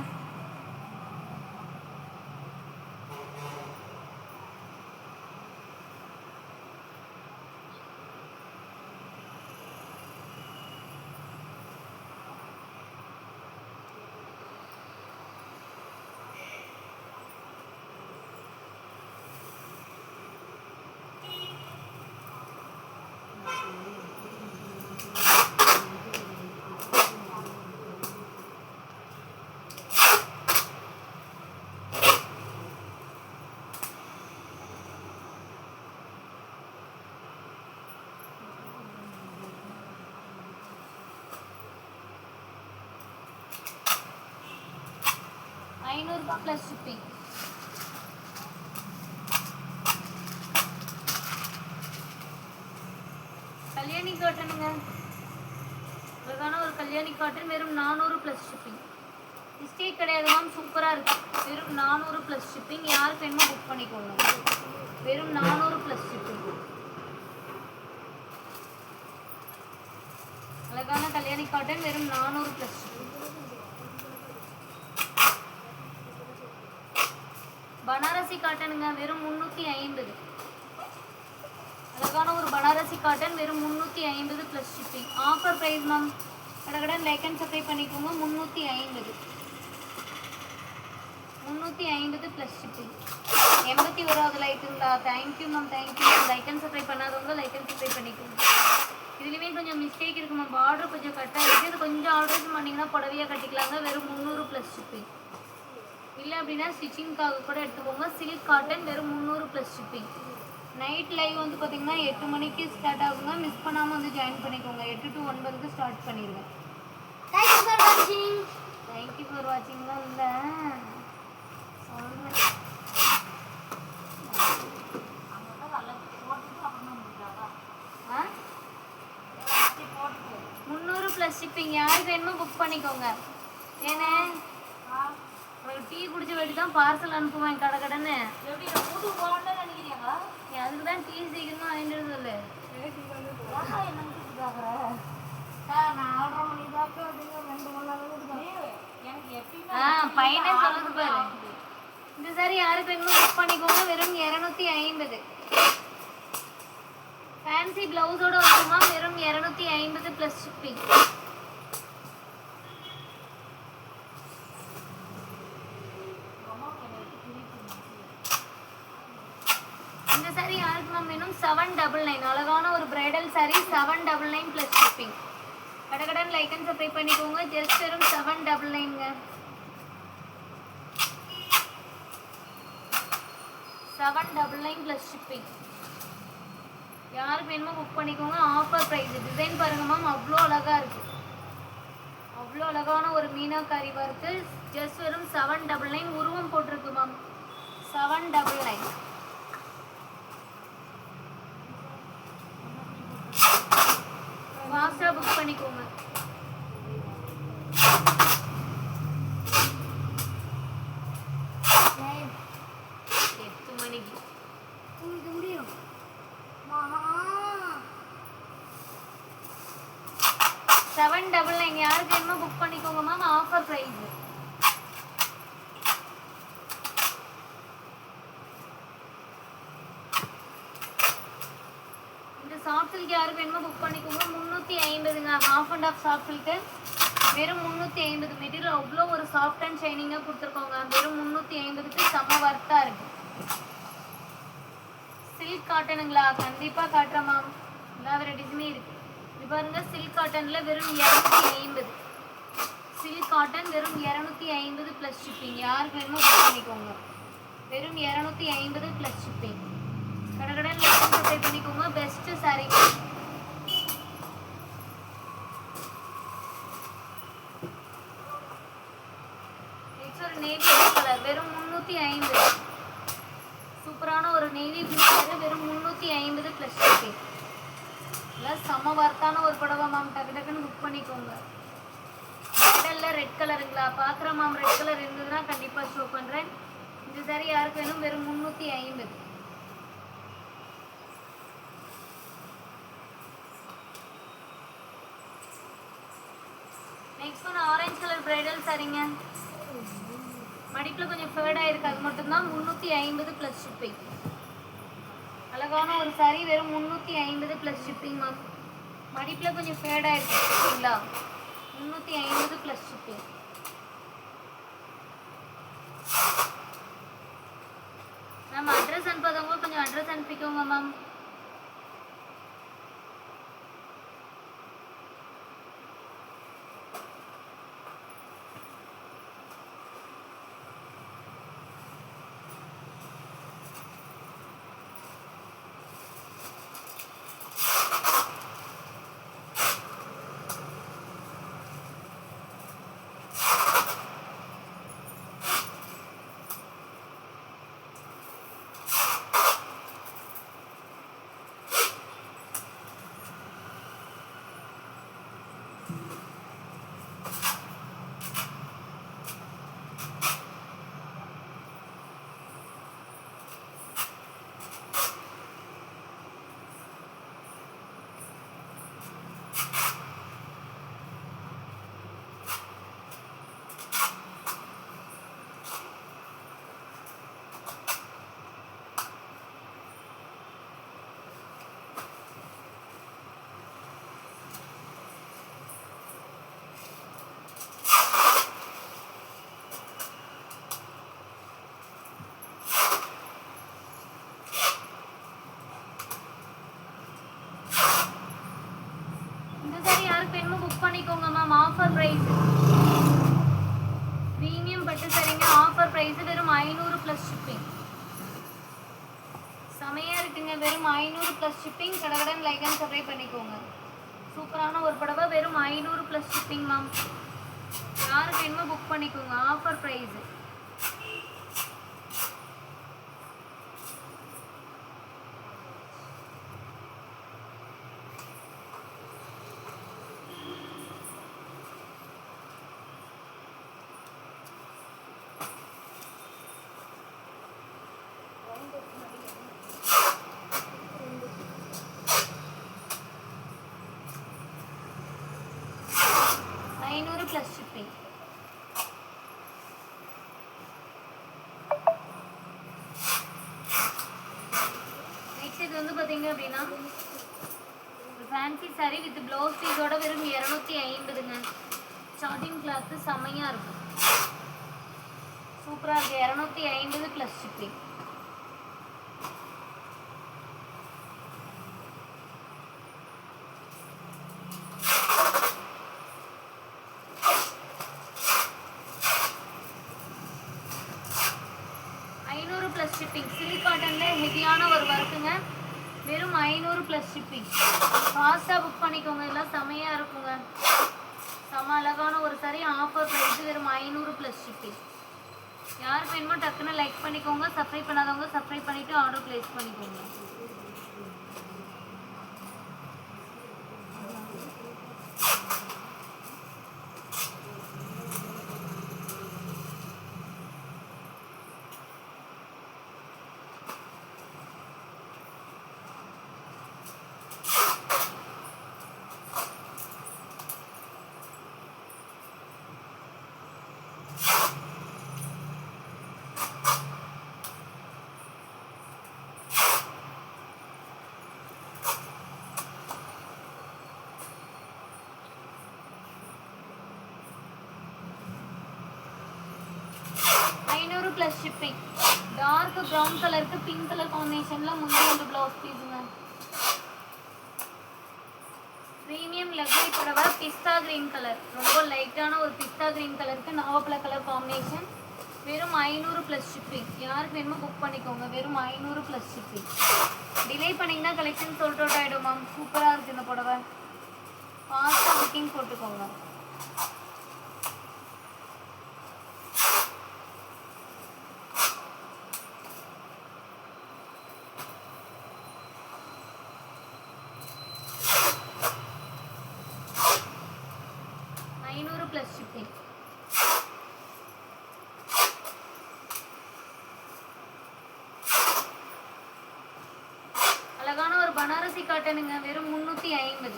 ₹500 ப்ளஸ் ஷிப்பிங். கல்யாணி காட்டனுங்க. அழகான ஒரு கல்யாணி காட்டன். வெறும் 400 ப்ளஸ் ஷிப்பிங். மிஸ்டேக் கிடையாது மேம். சூப்பராக இருக்குது. வெறும் 400 ப்ளஸ் ஷிப்பிங். யாருக்கு வேணுமோ புக் பண்ணிக்கோங்க. வெறும் 400 ப்ளஸ் ஷிப்பிங். அழகான கல்யாணி காட்டன். வெறும் 400 ப்ளஸ் ஷிப்பிங். பனாரசி காட்டனுங்க. வெறும் 350. அழகான ஒரு பனாரசி காட்டன். வெறும் 350 plus shipping. Offer price ma'am. கடகடன் லைக் அண்ட் சப்ஸ்கிரைப் பண்ணிக்கோங்க. 350. 350 ப்ளஸ் ஷிப்பிங். 81வது லைக்குங்களா? Thank you ma'am, thank you. Like and subscribe பண்ணாதவங்க லைக் அண்ட் சப்ஸ்கிரைப் பண்ணிக்கோங்க. இதுலேயுமே கொஞ்சம் மிஸ்டேக் இருக்குது மேம். பார்டர் கொஞ்சம் கட்டாக இருக்குது. இது கொஞ்சம் ஆல்ட்ரேஷன் பண்ணிங்கன்னா புடவையாக கட்டிக்கலாங்க. வெறும் 300 ப்ளஸ் ஷிப்பிங். இல்லை அப்படின்னா ஸ்டிச்சிங்காக கூட எடுத்துக்கோங்க. Silk cotton. வெறும் 300 ப்ளஸ் ஷிப்பிங். நைட் லைவ் வந்து பார்த்தீங்கன்னா 8 மணிக்கு ஸ்டார்ட் ஆகுங்க. மிஸ் பண்ணாமல் வந்து ஜாயின் பண்ணிக்கோங்க. 8 to 9க்கு ஸ்டார்ட் பண்ணிடுவேன். தேங்க்யூ ஃபார் வாட்சிங். தேங்க்யூ ஃபார் வாட்சிங் தான் இல்லை சொல்கிறேன். ஆ 300 ப்ளஸ் ஷிப்பிங். யாருக்கு வேணுமோ புக் பண்ணிக்கோங்க. ஏன்னா ஒரு டீ குடிச்ச வேண்டி தான் பார்சல் அனுப்புவேன் கடை கடைன்னு. அதுக்கு தான் டீ சீக்கிரமாக வாங்கிட்டு சொல்லு. பையனே சொல்லுது பாரு. இந்த சாரி யாருக்கு வேணுமோ புக் பண்ணிக்கோங்க. வெறும் 250. ஃபேன்சி பிளவுஸோட வருமா? வெறும் 250 ப்ளஸ் ஷிப்பிங். இந்த சாரி யாருக்கு மேம் வேணும்? 799. அழகான ஒரு பிரைடல் சாரி 799 ப்ளஸ் ஷிப்பிங். கடகடன் லைக் அண்ட் சப்ஸ்கிரைப் பண்ணிக்கோங்க. ஜஸ்ட் வெறும் 799ங்க. 799 ப்ளஸ் ஷிப்பிங். யாருக்கு வேணுமோ புக் பண்ணிக்கோங்க. Offer price. டிசைன் பாருங்க மேம், அவ்வளோ அழகாக இருக்குது. அவ்வளோ அழகான ஒரு மீனாக்காரி ஒர்க்கு. ஜஸ்ட் வெறும் 799. உருவம் போட்டிருக்கு மேம். 799. ஃபாஸ்ட்டாக புக் பண்ணிக்கோங்க. எட்டு மணிக்கு உங்களுக்கு முடியும். 799. யாருக்கு வேணுமோ புக் பண்ணிக்கோங்க மேம். Offer price. இந்த சாஃப்ட் சில்க் யாருக்கு வேணுமோ புக் பண்ணிக்கோங்க. 350ங்க. Half and off soft silk வெறும் 350. மெட்டீரியல் அவ்வளோ ஒரு சாஃப்ட் அண்ட் ஷைனிங்காக கொடுத்துருக்கோங்க. வெறும் 350க்கு செம்ம ஒர்த்தாக இருக்கு. சில்க் காட்டனுங்களா? கண்டிப்பாக காட்டுறேன் மேம். எல்லா வெரைட்டிஸுமே இருக்கு. இது பாருங்க, சில்க் காட்டனில் வெறும் 250. சில்க் காட்டன் வெறும் 250 ப்ளஸ் ஷிப்பிங். யாருக்கு வேணுமோ புக் பண்ணிக்கோங்க. வெறும் 250 ப்ளஸ் ஷிப்பிங். கடகடன் சப்ஸ்கிரைப் பண்ணிக்கோங்க. Best sorry. நெக்ஸ்ட் ஒரு நேவி ப்ளூ கலர் வெறும் 350. சூப்பரான ஒரு நேவி ப்ளூ கலர் வெறும் 350 ப்ளஸ் ஷிப்பிங். எல்லாம் செம்ம வர்த்தான ஒரு புடவை மேம். டக்கு டக்குன்னு புக் பண்ணிக்கோங்க. கடலில் ரெட் கலருங்களா? பார்க்குறேன் மேம். ரெட் கலர் இருந்ததுன்னா கண்டிப்பாக ஷோ பண்ணுறேன். இந்த சாரி யாருக்கு வேணும்? வெறும் 350. நெக்ஸ்ட் ஒன்று ஆரஞ்சு கலர் பிரைடல் சாரிங்க. மடிப்பில் கொஞ்சம் ஃபேடாக இருக்குது. அது மட்டும்தான் 350 ப்ளஸ் ஷிப்பிங். அழகான ஒரு சாரி வெறும் 350 ப்ளஸ் ஷிப்பிங் மேம். மடிப்பில் கொஞ்சம் ஃபேடாக இருக்குது சரிங்களா? 350 ப்ளஸ் ஷிப்பிங். மேம் அட்ரஸ் அனுப்பாதவங்க கொஞ்சம் அட்ரஸ் அனுப்பிக்கோங்க மேம். புக் பண்ணிக்கோங்க மேம். ஆஃபர் ப்ரைஸ் ப்ரீமியம் பட்டு சரிங்க. ஆஃபர் ப்ரைஸ் வெறும் 500 ப்ளஸ் ஷிப்பிங். செமையா இருக்குங்க. வெறும் 500 ப்ளஸ் ஷிப்பிங். கடகடன் லைக் அண்ட் சப்ஸ்கிரைப் பண்ணிக்கோங்க. சூப்பரான ஒரு புடவை வெறும் 500 ப்ளஸ் ஷிப்பிங் மேம். யாருக்கு வேணுமோ புக் பண்ணிக்கோங்க. Offer price. Plus shipping. Next இது வந்து பார்த்தீங்க அப்படின்னா ஒரு ஃபேன்சி சாரீ வித் ப்ளவுஸ் பீஸோட வெறும் 250ங்க. ஸ்டார்டிங் கிளாத்து செம்மையாக இருக்கும். சூப்பராக இருக்குது. 250 ப்ளஸ் ஷிப்பிங். ஷிப்பிங். சில்க் காட்டன்ல ஹெவியான ஒரு ஒர்க்குங்க. வெறும் 500 ப்ளஸ் ஷிப்பிங். ஃபாஸ்ட்டாக புக் பண்ணிக்கோங்க. எல்லாம் செமையாக இருக்குங்க. செம அழகான ஒரு சாரி. ஆஃபர் ப்ரைஸ் வெறும் 500 ப்ளஸ் ஷிப்பிங். யாருக்கு வேணுமோ டக்குன்னு லைக் பண்ணிக்கோங்க. சப்ஸ்கிரைப் பண்ணாதவங்க சப்ஸ்கிரைப் பண்ணிவிட்டு ஆர்டர் ப்ளேஸ் பண்ணிக்கோங்க. Plus shipping. டார்க் ப்ரௌன் கலருக்கு பிங்க் கலர் காம்பினேஷன்ல முன்னாடி ஒரு ப்ளவுஸ் பீஸுங்க. ப்ரீமியம் லக்ஸரி புடவை பிஸ்தா கிரீன் கலர். ரொம்ப லைட்டான ஒரு பிஸ்தா கிரீன் கலருக்கு நாவப்பழ கலர் காம்பினேஷன். வெறும் 500 ப்ளஸ் ஷிப்பிங். யாருக்கு வேணுமோ புக் பண்ணிக்கோங்க. வெறும் 500 ப்ளஸ் ஷிப்பிங். டிலே பண்ணிங்கன்னா கலெக்ஷன் சோல்ட் அவுட் ஆகிடும் மேம். சூப்பராக இருக்குது இந்த புடவை. ஃபாஸ்ட்டாக புக்கிங் போட்டுக்கோங்க. Plus shipping. அழகான ஒரு பனாரசி காட்டனுங்க. வெறும் 350.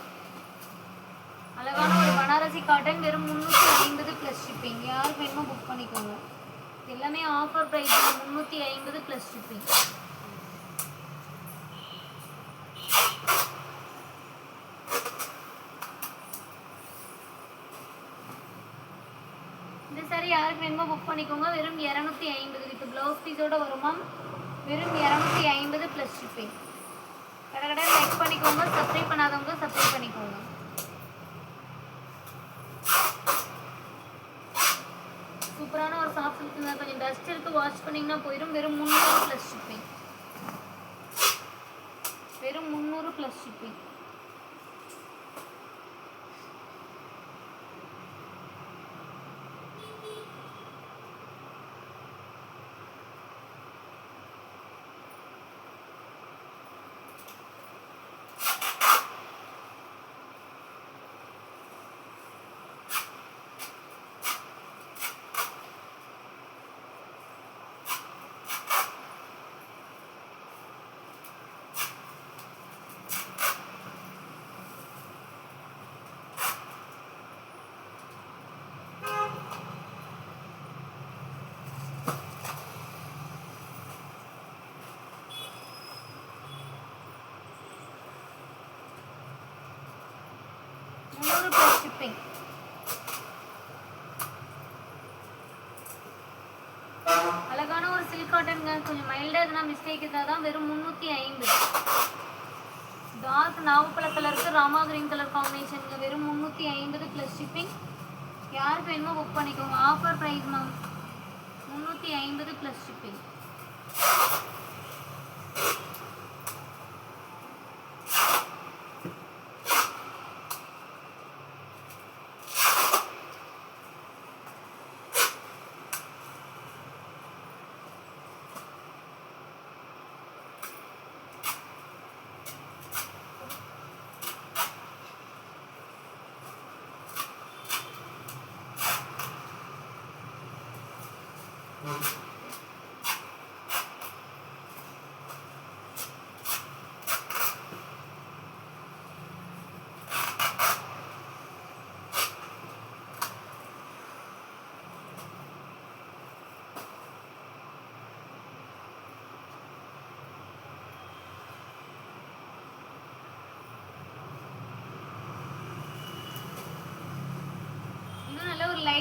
அழகான ஒரு பனாரசி காட்டன் வெறும் 350 ப்ளஸ் ஷிப்பிங். யாருக்கு வேணுமோ புக் பண்ணிக்கோங்க. எல்லாமே ஆஃபர் ப்ரைஸ். 350 plus shipping. யாருக்கு வேணுமோ புக் பண்ணிக்கோங்க. வெறும் 250 வித் ப்ளவுஸ் பீஸோட வருமா. வெறும் 250 ப்ளஸ் ஷிப்பிங். கடை லைக் பண்ணிக்கோங்க. சப்ஸ்கிரைப் பண்ணாதவங்க சப்ஸ்கிரைப் பண்ணிக்கோங்க. சூப்பரான ஒரு சாஃப்ட் இருக்குங்க. கொஞ்சம் டஸ்ட் இருக்கு, வாஷ் பண்ணிங்கன்னா போயிடும். வெறும் 300 ப்ளஸ் ஷிப்பிங். வெறும் 300 ப்ளஸ் ஷிப்பிங். ஷிப்பிங். அழகான ஒரு சில்க் காட்டனுங்க. கொஞ்சம் மைல்டா எதுனா மிஸ்டேக் இருந்தால் தான். வெறும் 350. டார்க் நாவப்பழ கலருக்கு ராமா கிரீன் கலர் காம்பினேஷனுங்க. வெறும் 350 ப்ளஸ் ஷிப்பிங். யாருக்கு வேணுமோ புக் பண்ணிக்கோங்க. Offer price ma'am. 350 plus shipping.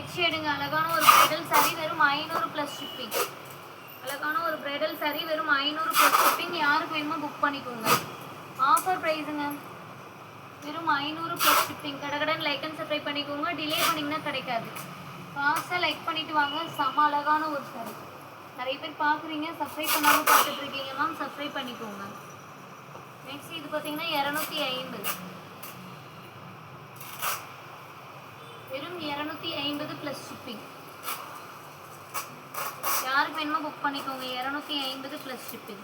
Light ஷேடுங்க, அழகான ஒரு பிரைடல் saree வெறும் 500 ப்ளஸ் ஷிப்பிங். அழகான ஒரு பிரைடல் saree வெறும் 500 ப்ளஸ் ஷிப்பிங். யாருக்கு வேணுமோ புக் பண்ணிக்கோங்க. ஆஃபர் ப்ரைஸுங்க, வெறும் 500 ப்ளஸ் ஷிப்பிங். கடகடன் லைக் அண்ட் சப்ஸ்கிரைப் பண்ணிக்கோங்க, டிலே பண்ணிங்கன்னா கிடைக்காது. ஃபாஸ்ட்டாக லைக் பண்ணிட்டு வாங்க. செம அழகான ஒரு saree. நிறைய பேர் பார்க்குறீங்க, சப்ஸ்கிரைப் பண்ணாமல் பார்த்துட்டு இருக்கீங்க மேம், சப்ஸ்கிரைப் பண்ணிக்கோங்க. நெக்ஸ்ட் இது பார்த்தீங்கன்னா 250, வெறும் 250 ப்ளஸ் ஷிப்பிங். யாருக்கு வேணுமோ புக் பண்ணிக்கோங்க. 250 ப்ளஸ் ஷிப்பிங்.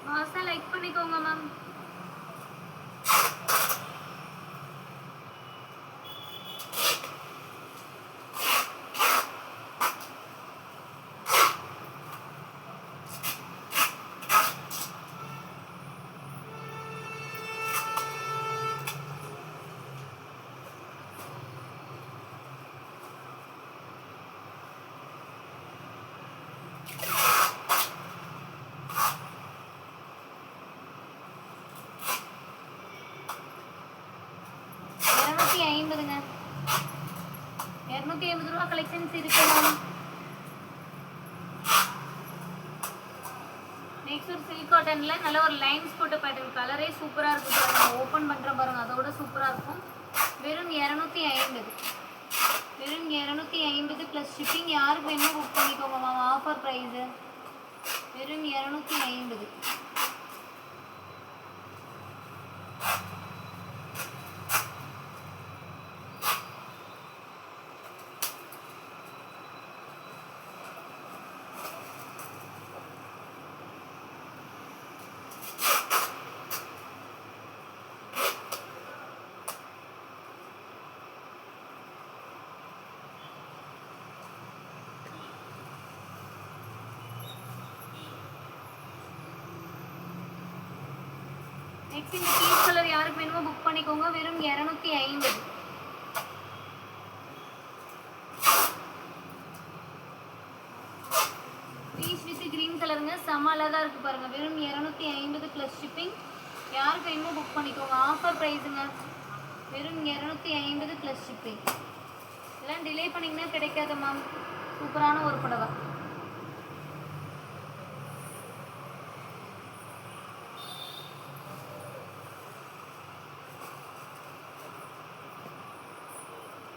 ஃபாஸ்ட்டாக லைக் பண்ணிக்கோங்க மேம். $250ங்க, 250 ரூபா கலெக்ஷன்ஸ் இருக்கு மேம். நெக்ஸ்ட் ஒரு சில்க் காட்டன்ல நல்ல ஒரு லைன்ஸ் போட்ட பேட்டர்ன், கலரே சூப்பரா இருக்கு பாருங்க. ஓபன் பண்ற பாருங்க, அதோட சூப்பரா இருக்கும். வெறும் 250, வெறும் 250 ப்ளஸ் ஷிப்பிங். யாருக்கு வேணுமோ புக் பண்ணிக்கோங்க மேம். ஆஃபர் ப்ரைஸு வெறும் 250. நெக்ஸ்ட் இந்த பீச் கலர் யாருக்கு வேணுமோ புக் பண்ணிக்கோங்க. வெறும் 250. பீச் வித் கிரீன் கலருங்க, செம அழகா இருக்கு பாருங்க. வெறும் 250 ப்ளஸ் ஷிப்பிங். யாருக்கு வேணுமோ புக் பண்ணிக்கோங்க. ஆஃபர் ப்ரைஸுங்க, வெறும் 250 ப்ளஸ் ஷிப்பிங். இதெல்லாம் டிலே பண்ணிங்கன்னா கிடைக்காது மேம். சூப்பரான ஒரு புடவை.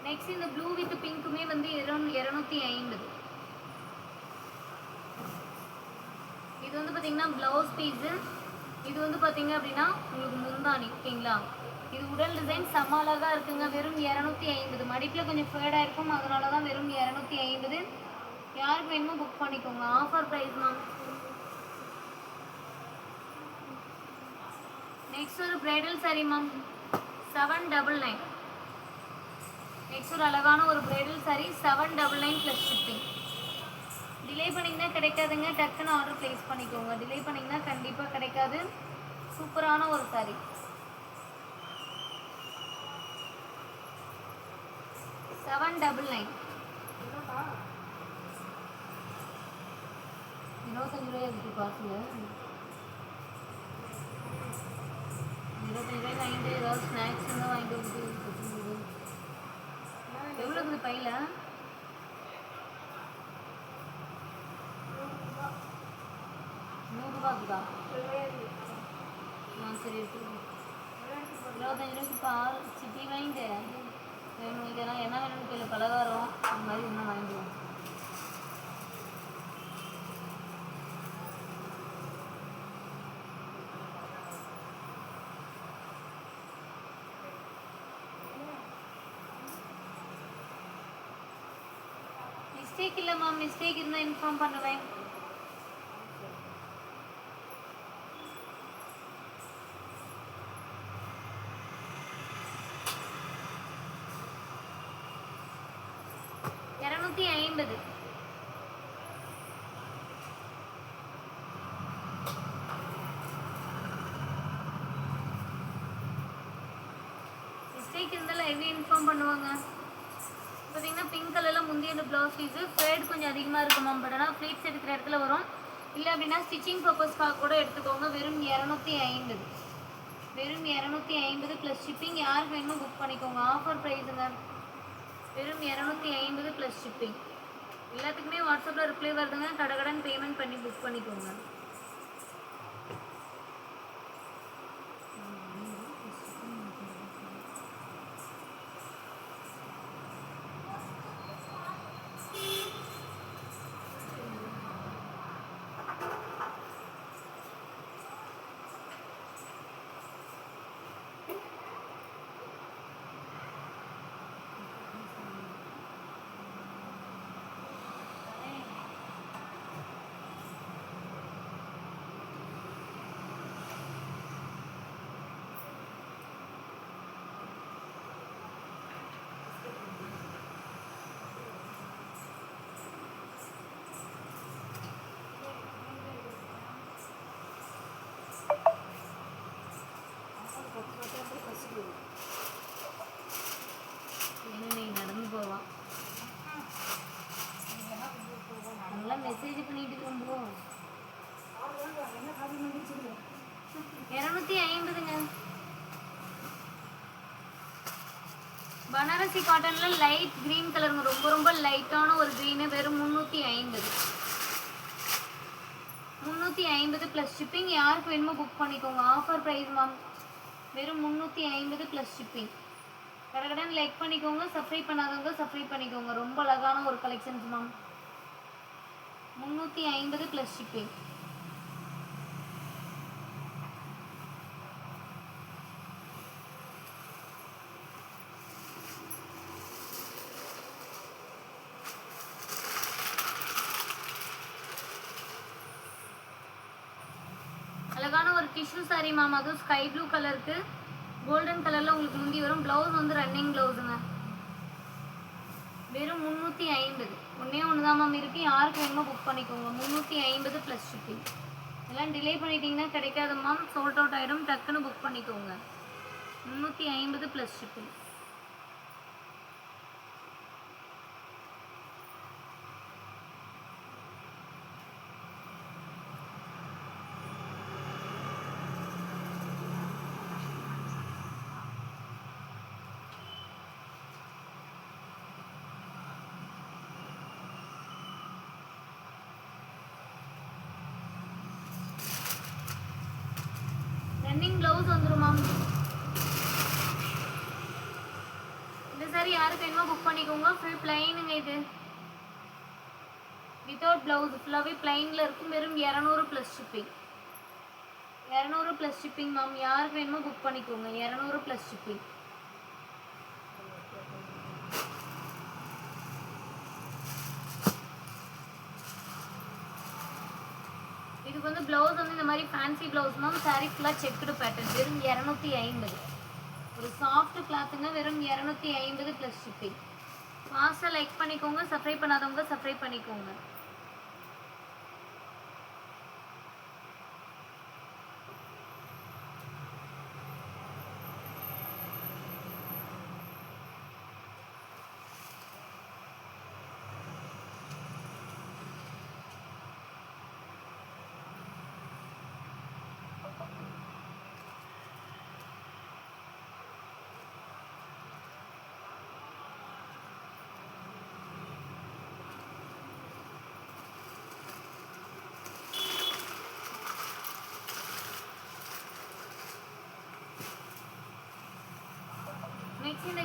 நெக்ஸ்ட் இந்த ப்ளூ வித் பிங்க்குமே வந்து 250. இது வந்து பார்த்தீங்கன்னா ப்ளவுஸ் பீஸு. இது வந்து பார்த்தீங்க அப்படின்னா உங்களுக்கு முந்தானி, ஓகேங்களா? இது உடல் டிசைன் செம்ம அழகாக இருக்குங்க. வெறும் 250. மடிப்பில் கொஞ்சம் ஃபேடாக இருக்கும், அதனால தான் வெறும் 250. யாருக்கு வேணுமோ புக் பண்ணிக்கோங்க. Offer price ma'am. நெக்ஸ்ட் ஒரு பிரைடல் saree மேம், 799. நெக்ஸ்ட் ஒரு அழகான ஒரு bridal saree 799 plus shipping. Delay பண்ணிங்கன்னா கிடைக்காதுங்க, டக்குன்னு ஆர்டர் ப்ளேஸ் பண்ணிக்கோங்க. டிலே பண்ணிங்கன்னா கண்டிப்பாக கிடைக்காது. சூப்பரான ஒரு saree. $799. 25 ரூபாய் இருக்கு பார்சல். 25 ரூபாய்க்கு வாங்கிட்டு ஏதாவது ஸ்நாக்ஸ் இருந்தால் வாங்கிட்டு வந்து எவ்வளோ இருக்குது பையில? 100 ரூபா இருக்குதா? சரி இருக்கு. 25 ரூபாய்க்கு பால் சிட்டி வாங்கிட்டு உங்களுக்கு என்ன வேணும்னு கேளு, பலகாரம் அந்த மாதிரி என்ன வாங்கிடுவோம். மிஸ்டேக் இல்லை மேம், மிஸ்டேக் இருந்தால் இன்ஃபார்ம் பண்ணுவேன். $250. மிஸ்டேக் இருந்தாலும் லைவ்ல இன்ஃபார்ம் பண்ணுவாங்க. பார்த்தீங்கன்னா பிங்க் கலரில் முந்தைய அந்த ப்ளவுஸ் பீஸு ஃப்ளேட் கொஞ்சம் அதிகமாக இருக்கும் மேம். பட் ஆனால் ஃப்ளீட்ஸ் எடுக்கிற இடத்துல வரும். இல்லை அப்படின்னா ஸ்டிச்சிங் பர்பஸ்க்காக கூட எடுத்துக்கோங்க. வெறும் 250. வெறும் 250 ப்ளஸ் ஷிப்பிங். யாருக்கு வேணுமோ புக் பண்ணிக்கோங்க. ஆஃபர் ப்ரைஸுங்க. வெறும் 250 ப்ளஸ் ஷிப்பிங். எல்லாத்துக்குமே வாட்ஸ்அப்பில் ரிப்ளை வருதுங்க. கடன் பேமெண்ட் பண்ணி புக் பண்ணிக்கோங்க. நடந்து போவான். நல்லா மெசேஜ் பண்ணிட்டு இருக்கோம். 250ங்க. பனாரசி காட்டன்ல லைட் கிரீன் கலருங்க. ரொம்ப ரொம்ப லைட்டான ஒரு கிரீனு. வெறும் 350. 350 ப்ளஸ் ஷிப்பிங். யாருக்கு வேணுமோ புக் பண்ணிக்கோங்க. Offer price ma'am. வெறும் 350 ப்ளஸ் ஷிப்பிங். கடன் லைக் பண்ணிக்கோங்க. சப்ஸ்கிரைப் பண்ணாதவங்க சப்ஸ்கிரைப் பண்ணிக்கோங்க. ரொம்ப அழகான ஒரு கலெக்ஷன்ஸ் மேம். 350 plus shipping. அழகான ஒரு டிஷ்யூ சாரி மேம். அதுவும் ஸ்கை ப்ளூ கலருக்கு கோல்டன் கலரில் உங்களுக்கு முந்தி வரும். ப்ளவுஸ் வந்து ரன்னிங் ப்ளவுஸுங்க. வெறும் 350. ஒன்றே ஒன்று தான் மேம் இருக்குது. யாருக்கு வேணுமோ புக் பண்ணிக்கோங்க. 350 ப்ளஸ் ஷிப்பிங். எல்லாம் டிலே பண்ணிட்டீங்கன்னா கிடைக்காது மேம். சோல்ட் அவுட் ஆகிடும். டக்குன்னு புக் பண்ணிக்கோங்க. 350 ப்ளஸ் ஷிப்பிங். ரன்னிங் ப்ளவுஸ் வந்துடும் மேம். இந்த சாரி யாருக்கு வேணுமோ புக் பண்ணிக்கோங்க. ஃபுல் பிளைனுங்க. இது வித்தவுட் ப்ளவுஸ் ஃபுல்லாகவே பிளைனில் இருக்கும். வெறும் 200 plus shipping. 200 plus shipping ma'am. யாருக்கு வேணுமோ புக் பண்ணிக்கோங்க. 200 ப்ளஸ் ஷிப்பிங். இதுக்கு வந்து ப்ளவுஸ் வந்து இந்த மாதிரி ஃபேன்சி ப்ளவுஸ் மேம். சாரீ ஃபுல்லாக செக்குடு பேட்டர்ன். வெறும் 250. ஒரு சாஃப்ட் கிளாத்துங்க. வெறும் 250 ப்ளஸ் ஷிப்பிங். ஃபாஸ்ட்டாக லைக் பண்ணிக்கோங்க. சப்ஸ்கிரைப் பண்ணாதவங்க சப்ஸ்கிரைப் பண்ணிக்கோங்க.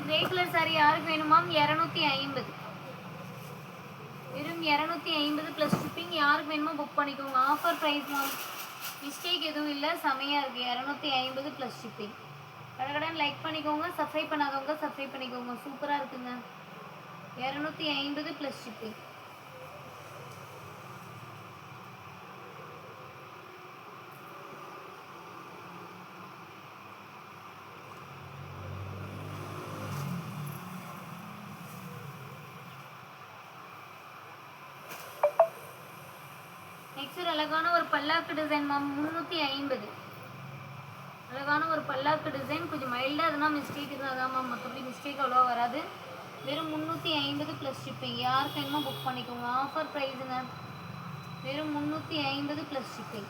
கிரே கலர் saree யாருக்கு வேணுமாம் 250. வெறும் 250 ப்ளஸ் ஷிப்பிங். யாருக்கு வேணுமோ புக் பண்ணிக்கோங்க. ஆஃபர் ப்ரைஸ் மேம், மிஸ்டேக் எதுவும் இல்லை, செமையாக இருக்குது. 250 ப்ளஸ் ஷிப்பிங். கடகடன் லைக் பண்ணிக்கோங்க. சப்ஸ்கிரைப் பண்ணாதவங்க சப்ஸ்கிரைப் பண்ணிக்கோங்க. சூப்பராக இருக்குங்க. 250 ப்ளஸ் ஷிப்பிங். நெக்ஸ்ட் ஒரு அழகான ஒரு பல்லாக்கு டிசைன் மேம், 350. அழகான ஒரு பல்லாக்கு டிசைன். கொஞ்சம் மைல்டாக எதுனா மிஸ்டேக் இருந்தால் தான் மேம், மற்றபடி மிஸ்டேக் அவ்வளோவா வராது. வெறும் 350 ப்ளஸ் ஷிப்பிங். யாருக்கு வேணுமோ புக் பண்ணிக்கோங்க. ஆஃபர் ப்ரைஸுங்க. வெறும் 350 ப்ளஸ் ஷிப்பிங்.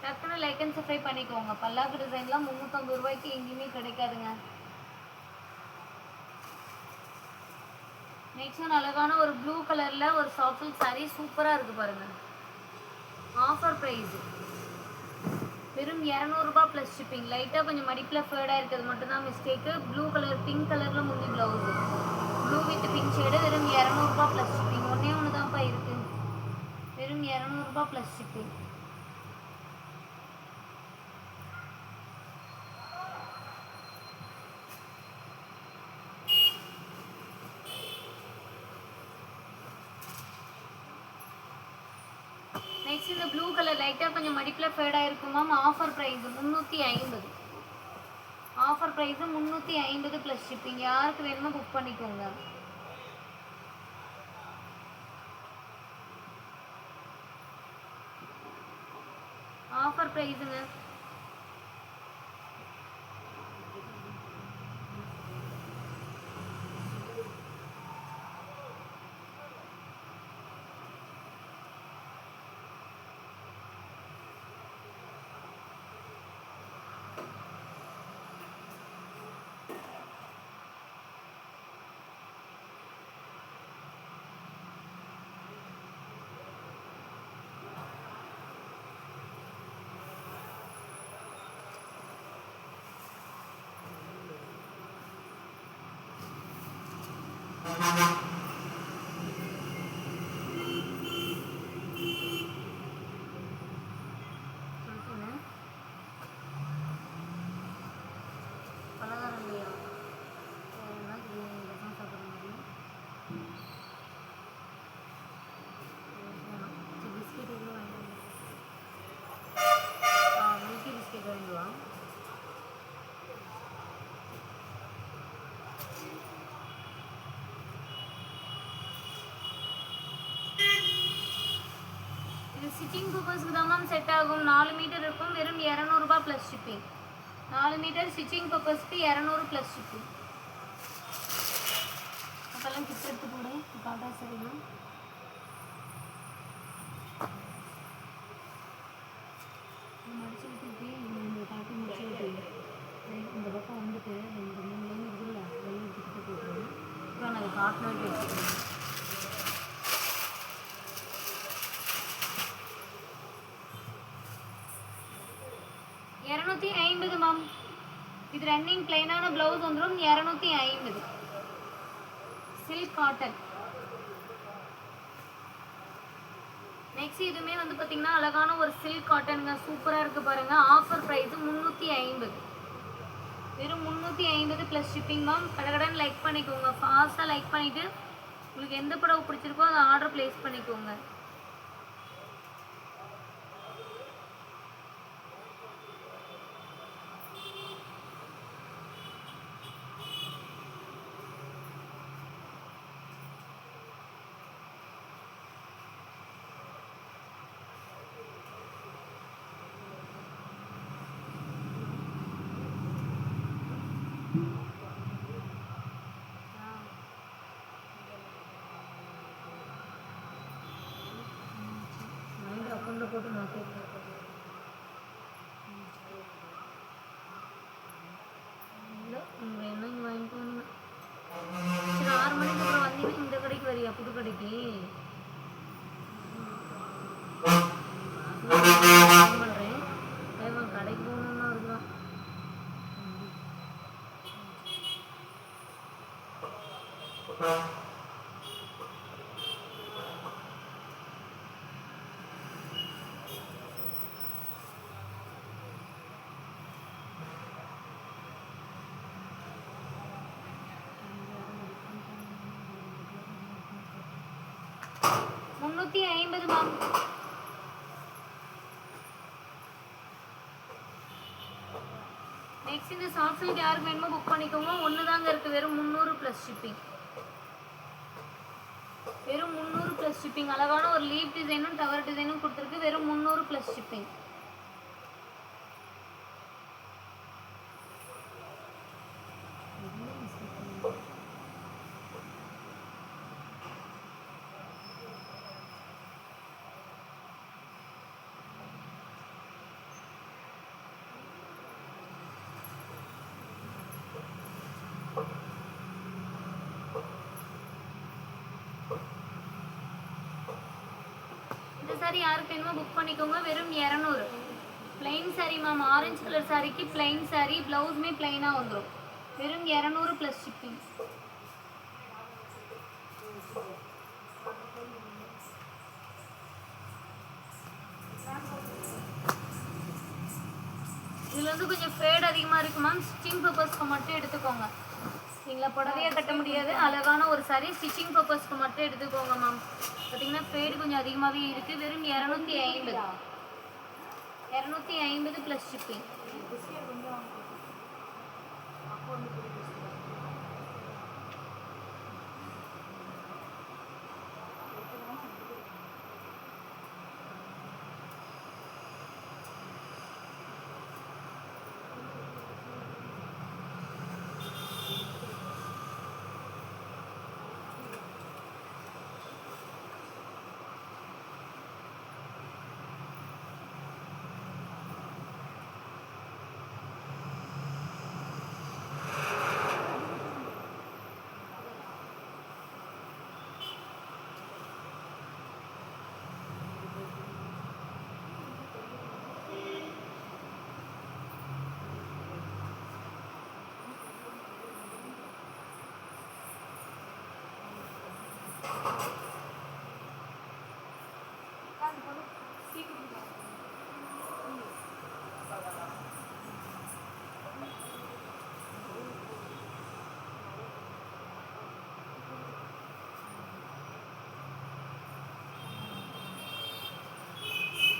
டக்குன்னு லைக் அண்ட் சப்ஸ்கிரைப் பண்ணிக்கோங்க. பல்லாக்கு டிசைன்லாம் 350 ரூபாய்க்கு எங்கேயுமே கிடைக்காதுங்க. நெக்ஸ்ட் ஒன்று அழகான ஒரு ப்ளூ கலரில் ஒரு சாஃப்ட் சில்க் சாரீ சூப்பராக இருக்குது பாருங்கள். ஆஃபர் ப்ரைஸு வெறும் 200 ரூபாய் ப்ளஸ் ஷிப்பிங். லைட்டாக கொஞ்சம் மடிப்பில் ஃபேடாக இருக்கிறது மட்டும்தான் மிஸ்டேக்கு. ப்ளூ கலர் பிங்க் கலரில் முந்தி blouse, blue with pink shade. வெறும் 200 ரூபாய் ப்ளஸ் ஷிப்பிங். ஒன்றே ஒன்று தான்ப்பா இருக்குது. வெறும் 200 ரூபாய் ப்ளஸ் ஷிப்பிங். நெக்ஸ்ட் இந்த ப்ளூ கலர் லைட்டாக கொஞ்சம் மடிப்பில் ஃபேடாக இருக்கும் மேம். Offer price 350. Offer price 350 plus shipping. யாருக்கு வேணுமோ புக் பண்ணிக்கோங்க. ஆஃபர் ப்ரைஸுங்க. பலகாரம் இல்லையா? ரசம் சாப்பிட்ற மாதிரி பிஸ்கெட் எதுவும் வாங்கிட்டு மில்கி பிஸ்கெட் வாங்கிடுவா. இது சிட்டிங் பர்பஸ்க்கு தான் மேம் செட் ஆகும். 4 மீட்டர் இருக்கும். வெறும் 200 ரூபாய் ப்ளஸ் ஷிப்பிங். 4 மீட்டர் ஸ்டிச்சிங் பர்பஸ்க்கு 200 ப்ளஸ் ஷிப்பிங். அப்போல்லாம் கிஃப்ட் எடுத்து போடு காட்டா. சரிண்ணா மடிச்சு விட்டுட்டு இந்த காட்டி முடிச்சு விட்டு இந்த பக்கம் வந்துட்டு 2-3 லைன் இருக்குல்ல, வெளியே எடுத்துக்கிட்டு போட்டுருவேன். இப்போ நான் அதை காட்டினு வச்சுக்கிறேன். $250 மேம். இது ரன்னிங் பிளைனான ப்ளவுஸ் வந்துடும். 250 சில்க் காட்டன். நெக்ஸ்ட் இதுவுமே வந்து பார்த்தீங்கன்னா அழகான ஒரு சில்க் காட்டனுங்க. சூப்பராக இருக்குது பாருங்கள். Offer price 350. வெறும் 350 ப்ளஸ் ஷிப்பிங் மேம். கடகடன் லைக் பண்ணிக்கோங்க. ஃபாஸ்ட்டாக லைக் பண்ணிவிட்டு உங்களுக்கு எந்த புடவை பிடிச்சிருக்கோ அதை ஆர்டர் ப்ளேஸ் பண்ணிக்கோங்க. அக்கௌண்ட்டில் போட்டு நான் கேட்குறேன். இல்லை வேணா இங்கே வாங்கிக்கோங்க. சரி 6 மணிக்கு அப்புறம் வந்தீங்கன்னா இந்த கடைக்கு வரியா? புது கடைக்கு பண்ணுறேன். தேவன் கடைக்கு போகணுன்னா இருக்கலாம். 350 மேம். நெக்ஸ்ட் இந்த சாஃப்ட் சில்க் யாருக்கு வேணுமோ புக் பண்ணிக்கோங்க. ஒன்று தாங்க இருக்குது, வெறும் 300 ப்ளஸ் ஷிப்பிங். வெறும் 300 ப்ளஸ் ஷிப்பிங். அழகான ஒரு லீப் டிசைனும் டவர் டிசைனும் கொடுத்துருக்கு. வெறும் 300 ப்ளஸ் ஷிப்பிங். இந்த சாரி யாருக்கு வேணுமோ புக் பண்ணிக்கோங்க. வெறும் 200. Plain sorry ma'am. Orange colour சாரிக்கு பிளைன் சாரி, பிளவுஸுமே பிளைனாக வந்துடும். வெறும் 200 ப்ளஸ் ஷிப்பிங். இதில் வந்து கொஞ்சம் ஃபேட் அதிகமாக இருக்குது மேம். ஸ்டிச்சிங் பர்பஸ்க்கு மட்டும் எடுத்துக்கோங்க. சரிங்களா? புடவையாக கட்ட முடியாது. அழகான ஒரு சாரி, ஸ்டிச்சிங் பர்பஸ்க்கு மட்டும் எடுத்துக்கோங்க மேம். பார்த்தீங்கன்னா ஃபேடு கொஞ்சம் அதிகமாகவே இருக்குது. வெறும் 250. 250 ப்ளஸ் ஷிப்பிங்.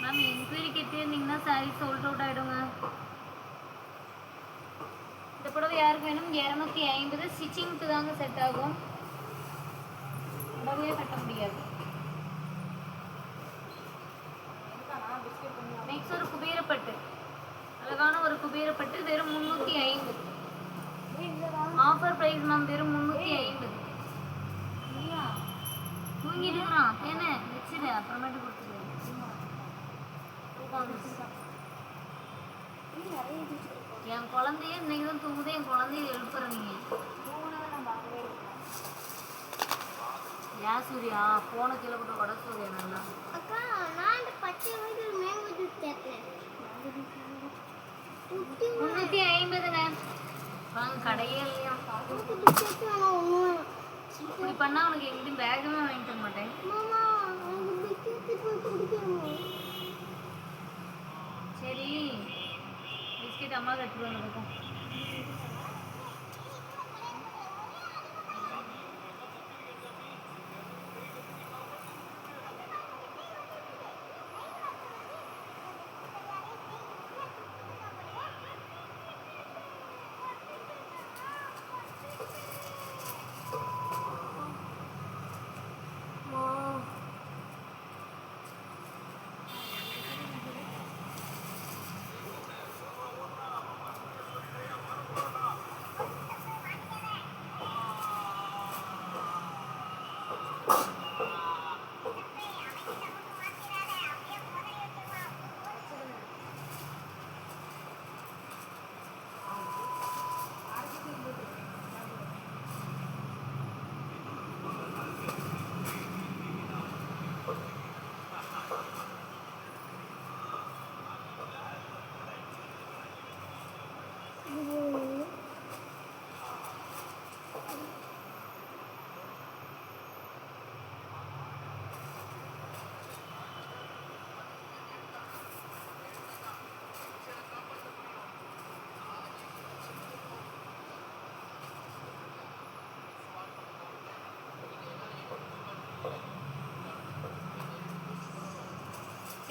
மேம் என்கொயரி கேட்டிருந்தீங்கன்னா சாரி சோல்ட் அவுட் ஆகிடுங்க. இந்த புடவை யாருக்கு வேணும்? 250. ஸ்டிச்சிங்க்கு தாங்க செட் ஆகும். புடவையே கட்ட முடியாது. நெக்ஸ்ட் ஒரு குபேரப்பட்டு. அழகான ஒரு குபேரப்பட்டு. வெறும் 350. Offer price ma'am. வெறும் 350. தூங்கிட்டு இருக்கிறான். என்ன வச்சுடு, அப்புறமேட்டு கொடுத்துருவேன். என் குழந்தைய இன்னைக்கு தான் தூங்குது. என் குழந்தைய எழுப்புற நீங்க. ஏன் சூர்யா போன கீழே போட்டு வட சூர்யா நல்லா. அக்கா நான் இந்த பச்சை வந்து மேங்கோ ஜூஸ் கேட்கிறேன். 350ங்க. வாங்க கடையே இல்லையா? இப்படி பண்ணா உனக்கு எங்கிட்டும் பேக்குமே வாங்கி தர மாட்டேன். சரி பிஸ்கெட் அம்மா கட்டுட்டு வந்து பக்கம்.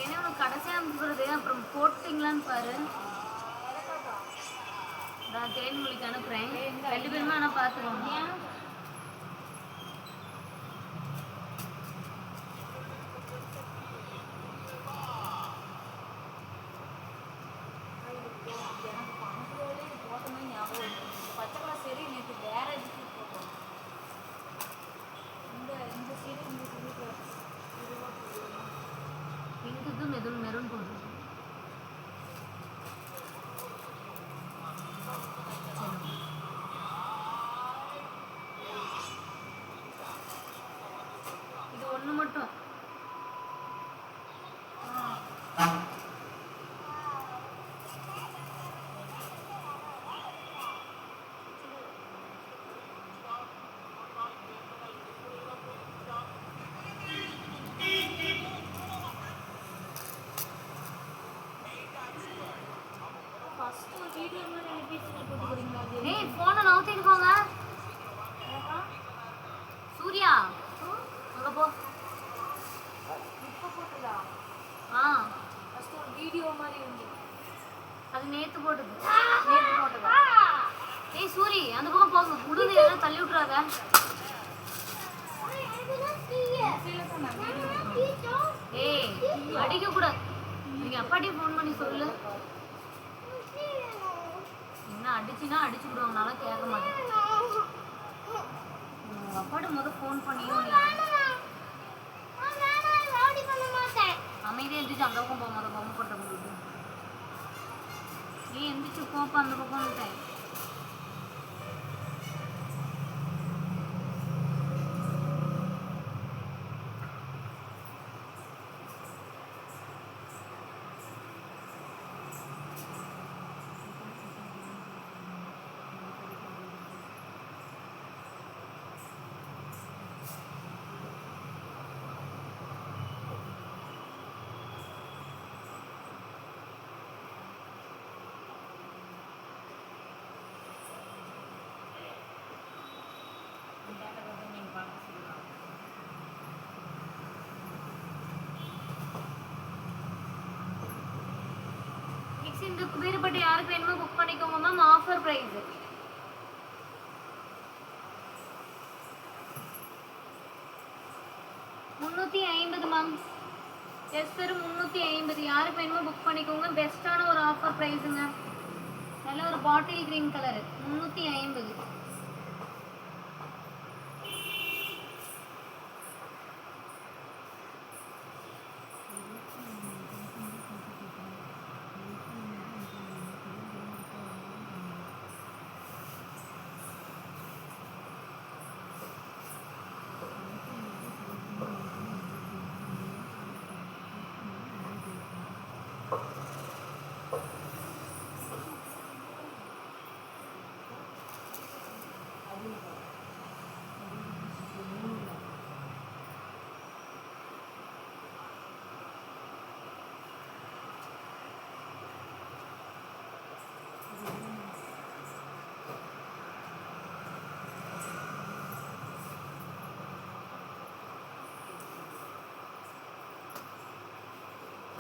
ஏன்னா உனக்கு கடைசியாக அனுப்புறது அப்புறம் போட்டிங்களான்னு பாரு. நான் தேன்மொழிக்கு அனுப்புகிறேன், 2 பேருமே ஆனால் பார்த்துக்கோங்க. பச்சை கலர் சரி நேற்று வேற எதுக்கு போட்டோம். இந்த சீரி இந்த சீரி பிங்குக்கு மெரூன் போடுறது. இது ஒன்று மட்டும். ஏய் போனை நவுத்திட்டு போங்க. சூர்யா அங்க போ. இப்போ போட்டதா ஆ ஃபர்ஸ்ட் ஒரு வீடியோ மாதிரி இருந்து அது நேத்து போட்டது. நேற்று போட்டதா. ஏய் சூரி அந்த பக்கம் போங்க. உடுது எல்லாம் தள்ளி விட்டுறாத. ஏய் அடிக்க கூடாது. நீங்க அப்பாட்டி ஃபோன் பண்ணி சொல்லு. என்ன அடிச்சுன்னா அடிச்சு விடுவாங்க. நல்லா கேட்க மாட்டேன். உங்க அப்பாட்ட ஃபோன் பண்ணியும் அமைதியாக எந்திரிச்சு அந்த பக்கம் போக மாட்டேன். பொம்மை போட்ட முடியுது. நீ எந்திரிச்சு போப்பா அந்த பக்கம் வந்துட்டேன். இந்த வேறுபட்ட யாருக்கு வேணுமோ புக் பண்ணிக்கோங்க ma'am. Offer price 350 ma'am. Just வெறும் 350. யாருக்கு வேணுமோ புக் பண்ணிக்கோங்க. பெஸ்ட்டான ஒரு ஆஃபர் ப்ரைஸுங்க. நல்ல ஒரு பாட்டில் கிரீன் கலரு 350.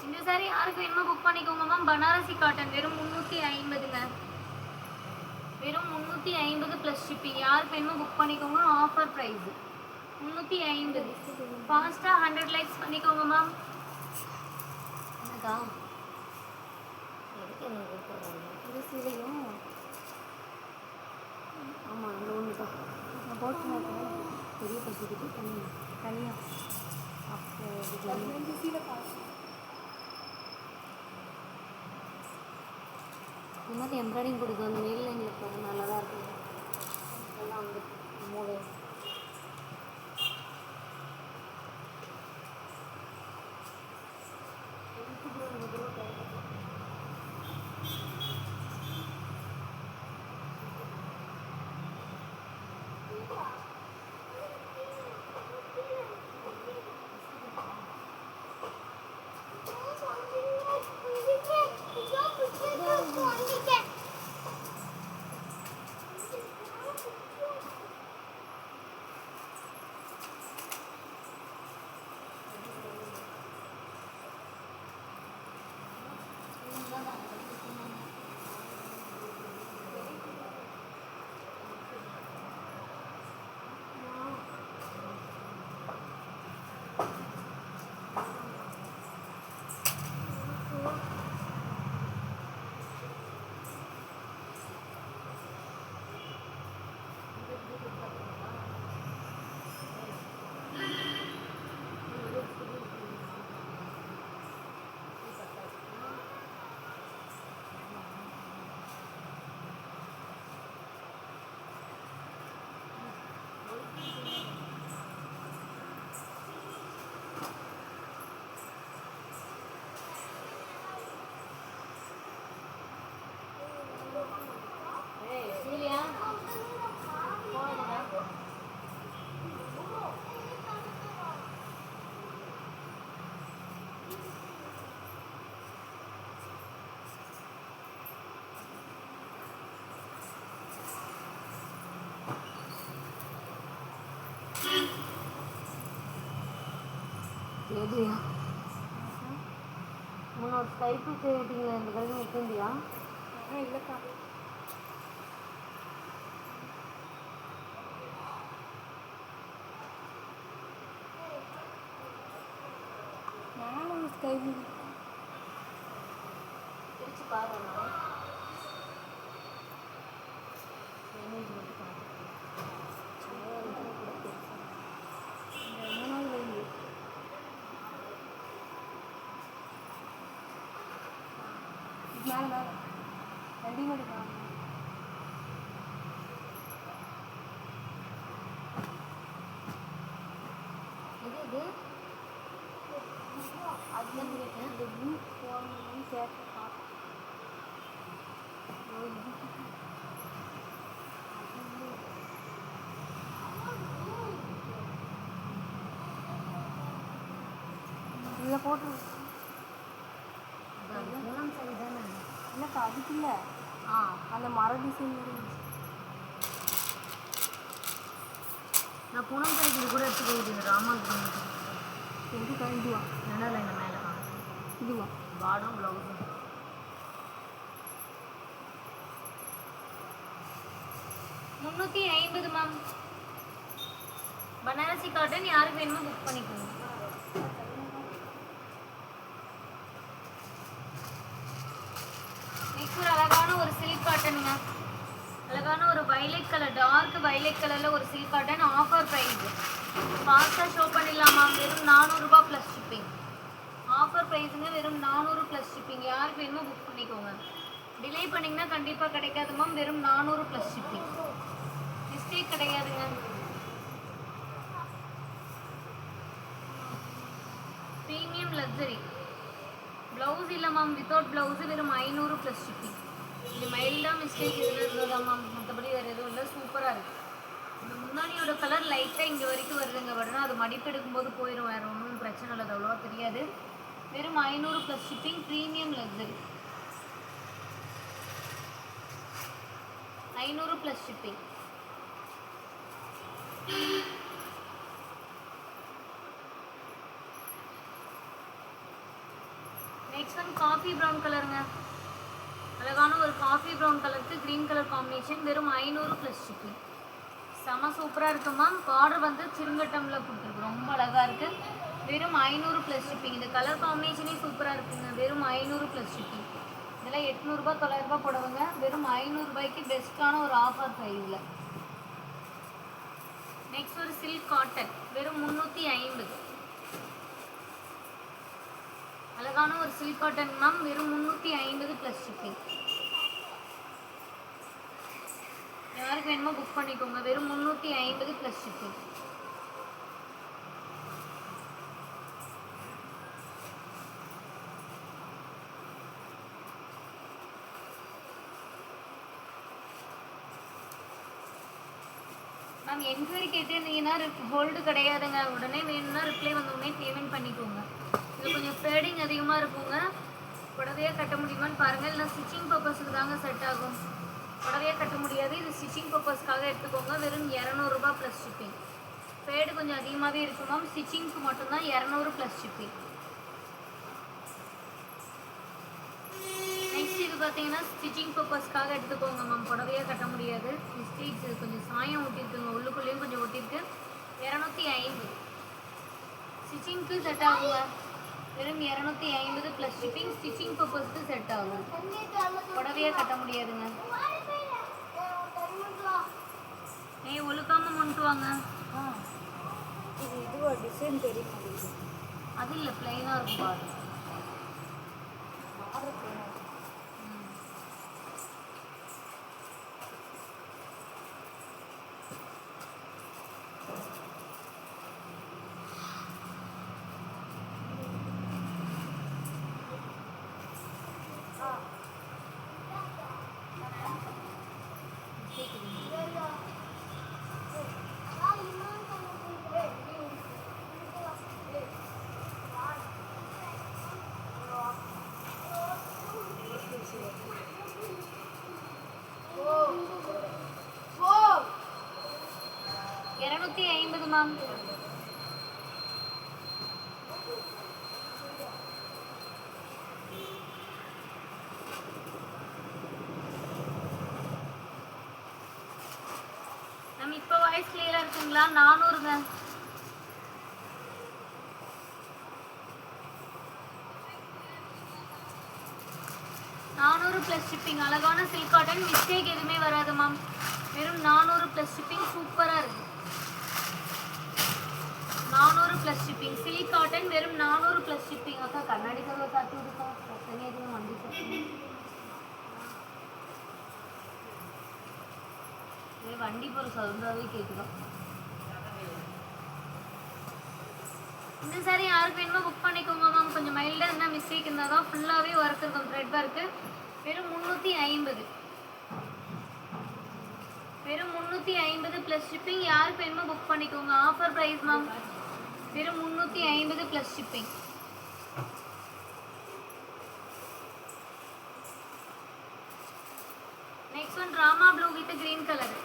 இந்த சாரி யாருக்கு வேணுமோ புக் பண்ணிக்கோங்க மேம். பனாரசி காட்டன் வெறும் 350ங்க. வெறும் 350 ப்ளஸ் ஷிப்பிங். யாருக்கு வேணுமோ புக் பண்ணிக்கோங்க. Offer price 350. ஃபாஸ்ட்டாக 100 லைக்ஸ் பண்ணிக்கோங்க மேம். என்னக்கா சிலையும் ஆமாம் அந்த ஒன்று தான் நான் போட்டு பெரிய பசிக்கிட்டு தனியாக அப்போ சீலை காசு இந்த மாதிரி எம்ப்ராய்டிங் கொடுக்கும். அந்த நெல் எங்களுக்கு நல்லா தான் இருக்கும். அதெல்லாம் வந்து மூளை எதுயா முன்னோரு ஸ்கைப்பு கேட்டீங்களா இந்த கல்வி நிற்கிந்தியா இல்லைக்கா நானும் ஸ்கை பிரிச்சு பாருங்க மேலே மேலே ரெடிமேடு தான் இது இது அதுதான் கேட்டேன் இந்த ப்ளூ போகணும்னு சேர்த்து இதில் போட்டு மூலம் சரி தானே இல்லைக்கா அதுக்கு இல்லை ஆ அந்த மர டிசைன் இருந்துச்சு நான் பூனம் சரிக்கு இது கூட எடுத்து போயிட்டு ராமாவுக்கு எதுக்கா இதுவா என்னடா இந்த மேலே காணும் இதுவா பாடம் ப்ளவுஸும் 350 மேம் பனாரசி காட்டன் யாருக்கு வேணுமோ புக் பண்ணிக்கோங்க நெக்ஸ்ட் ஒரு அழகான ஒரு சில்க் காட்டனுங்க அழகான ஒரு வயலட் கலர் டார்க் வயலட் கலர்ல ஒரு சில்க் காட்டன் ஆஃபர் ப்ரைஸ் ஃபாஸ்ட்டாக ஷோ பண்ணிடலாமா வெறும் 400 ரூபாய் ப்ளஸ் ஷிப்பிங் ஆஃபர் ப்ரைஸுங்க வெறும் 400 ப்ளஸ் ஷிப்பிங் யாருக்கு வேணுமோ புக் பண்ணிக்கோங்க டிலே பண்ணிங்கன்னா கண்டிப்பாக கிடைக்காது மேம் வெறும் 400 ப்ளஸ் ஷிப்பிங் மிஸ்டேக் கிடையாதுங்க ப்ரீமியம் லக்ஸரி ப்ளவுஸ் இல்லை மேம் வித்தவுட் ப்ளவுஸு வெறும் 500 ப்ளஸ் ஷிப்பிங் இது மைல்டாக மிஸ்டேக் இதில் இருந்ததா மேம் மற்றபடி வேறு எதுவும் இல்லை சூப்பராக இருக்குது இந்த முன்னாடியோட கலர் லைட்டாக இங்கே வரைக்கும் வருதுங்க பட்னா அது மடிப்பு எடுக்கும்போது போயிடும் வேறு ஒன்றும் பிரச்சனை இல்லை அது அவ்வளோவா தெரியாது வெறும் 500 plus shipping premium luxury 500 plus shipping next one coffee brown கலருங்க அழகான ஒரு காஃபி ப்ரௌன் கலருக்கு க்ரீன் கலர் காம்பினேஷன் வெறும் 500 ப்ளஸ் ஷிப்பிங் செம சூப்பராக இருக்கு மேம் பார்டர் வந்து சிறுங்கட்டமில் கொடுத்துருக்கு ரொம்ப அழகாக இருக்குது வெறும் 500 ப்ளஸ் ஷிப்பிங் இந்த கலர் காம்பினேஷனே சூப்பராக இருக்குங்க வெறும் 500 ப்ளஸ் ஷிப்பிங் இதெல்லாம் 800 900 போடுவாங்க வெறும் 500 ரூபாய்க்கு பெஸ்ட்டான ஒரு ஆஃபர் ப்ரைஸில் நெக்ஸ்ட் ஒரு சில்க் காட்டன் வெறும் 350 அழகான ஒரு சில்க் காட்டன் மேம் வெறும் 350 ப்ளஸ் ஷிப்பிங் யாருக்கு வேணுமோ புக் பண்ணிக்கோங்க வெறும் 350 ப்ளஸ் ஷிப்பிங் மேம் என்கொயரி கேட்டிருந்தீங்கன்னா ஹோல்டு கிடையாதுங்க உடனே வேணும்னா ரிப்ளை வந்தோடனே பேமெண்ட் பண்ணிக்கோங்க இது கொஞ்சம் ஃபேடிங் அதிகமாக இருக்குங்க புடவையாக கட்ட முடியுமான்னு பாருங்கள் இல்லை ஸ்டிச்சிங் பர்பஸுக்கு தாங்க செட் ஆகும் புடவையாக கட்ட முடியாது இது ஸ்டிச்சிங் பர்பஸ்க்காக எடுத்துக்கோங்க வெறும் 200 ரூபாய் ப்ளஸ் ஷிப்பிங் ஃபேடு கொஞ்சம் அதிகமாகவே இருக்கும் மேம் ஸ்டிச்சிங்க்கு மட்டும்தான் 200 ப்ளஸ் ஷிப்பிங் நெக்ஸ்ட் இது பார்த்தீங்கன்னா ஸ்டிச்சிங் பர்பஸ்க்காக எடுத்துக்கோங்க மேம் புடவையாக கட்ட முடியாது மிஸ்டேக்ஸ் கொஞ்சம் சாயம் ஒட்டியிருக்குங்க உள்ளுக்குள்ளேயும் கொஞ்சம் ஒட்டியிருக்கு 250 ஸ்டிச்சிங்க்கு செட் ஆகுங்க வெறும் 250 ப்ளஸ் ஷிப்பிங் ஸ்டிச்சிங் பர்பஸ்க்கு செட் ஆகும் புடவையாக கட்ட முடியாதுங்க ஒழுக்காமல் கொண்டு வாங்க இது இதுவா டிசைன் தெரிய மாட்டேங்குது அது இல்லை பிளைனாக இருக்கும் பாரு ஆர்டர் பண்ணேன் இரநூத்தி 250 மேம் ஷிப்பிங்களா? 400ங்க. 400 plus shipping. அழகான சில்க் காட்டன், மிஸ்டேக் எதுவுமே வராது மேம். வெறும் 400 ப்ளஸ் ஷிப்பிங். சூப்பராக இருக்கு. 400 ப்ளஸ் ஷிப்பிங் சில்க் காட்டன், வெறும் 400 ப்ளஸ் ஷிப்பிங். அக்கா கண்ணாடி கதவை காட்டி விடுக்கா, பிரச்சனை எதுவும் வண்டி பிரச்சனை. வண்டி போகிற சவுண்டாகவே கேட்குதான். இந்த சாரி யாருக்கு வேணுமோ புக் பண்ணிக்கோங்க மேம். கொஞ்சம் மைல்டாக இருந்தால் மிஸ்டேக் இருந்தால் தான். ஃபுல்லாகவே ஒர்க் இருக்கும், த்ரெட் ஒர்க்கு. வெறும் 350. வெறும் 350 ப்ளஸ் ஷிப்பிங். யாருக்கு வேணுமோ புக் பண்ணிக்கோங்க. Offer price ma'am. வெறும் 350 plus shipping. Next one Rama blue with green colour.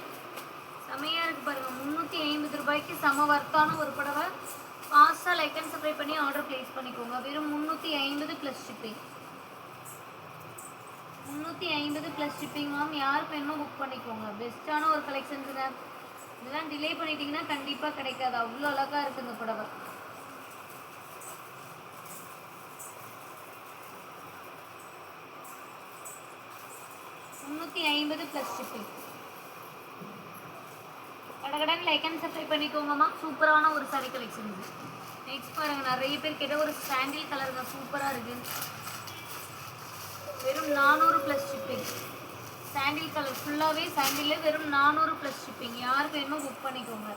செம்மையாக இருக்குது பாருங்கள். 350 ரூபாய்க்கு செம ஒர்க்கான ஒரு புடவை. ஃபாஸ்ட்டாக லைக் அண்ட் சப்ஸ்கிரைப் பண்ணி ஆர்டர் ப்ளேஸ் பண்ணிக்கோங்க. வெறும் 350 plus shipping. 350 plus shipping ma'am. யாருக்கு வேணுமோ புக் பண்ணிக்கோங்க. பெஸ்ட்டான ஒரு கலெக்ஷன்ஸுங்க. இதெல்லாம் டிலே பண்ணிட்டீங்கன்னா கண்டிப்பாக கிடைக்காது. அவ்வளோ அழகாக இருக்குது இந்த புடவை. $350 ப்ளஸ் ஷிப்பிங். கடகடன் லைக் அண்ட் சப்ஸ்கிரைப் பண்ணிக்கோங்கம்மா. சூப்பரான ஒரு சாரி கலெக்ஷன் இது. நெக்ஸ்ட் பாருங்கள், நிறைய பேர் கேட்ட ஒரு சாண்டில் கலருங்க. சூப்பராக இருக்குது. வெறும் 400 ப்ளஸ் ஷிப்பிங். சாண்டில் கலர் ஃபுல்லாகவே சாண்டில். வெறும் 400 ப்ளஸ் ஷிப்பிங். யாருக்கு வேணுமோ புக் பண்ணிக்கோங்க.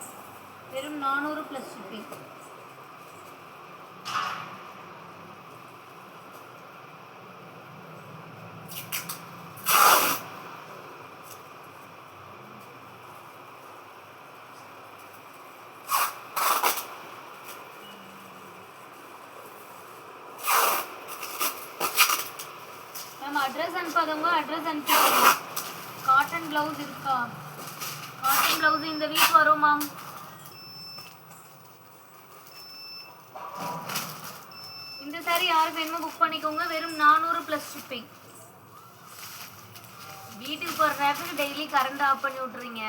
வெறும் 400 ப்ளஸ் ஷிப்பிங். அட்ரஸ் அனுப்பாதவங்க அட்ரஸ் அனுப்பிடுங்க. காட்டன் ப்ளவுஸ் இருக்கா? காட்டன் ப்ளவுஸ் இந்த வீக் வரும் மேம். இந்த சாரி யாருக்கு வேணுமோ புக் பண்ணிக்கோங்க. வெறும் 400 ப்ளஸ் ஷிப்பிங். வீட்டுக்கு போகிற நேரத்துக்கு டெய்லி கரண்ட் ஆஃப் பண்ணி விட்றீங்க.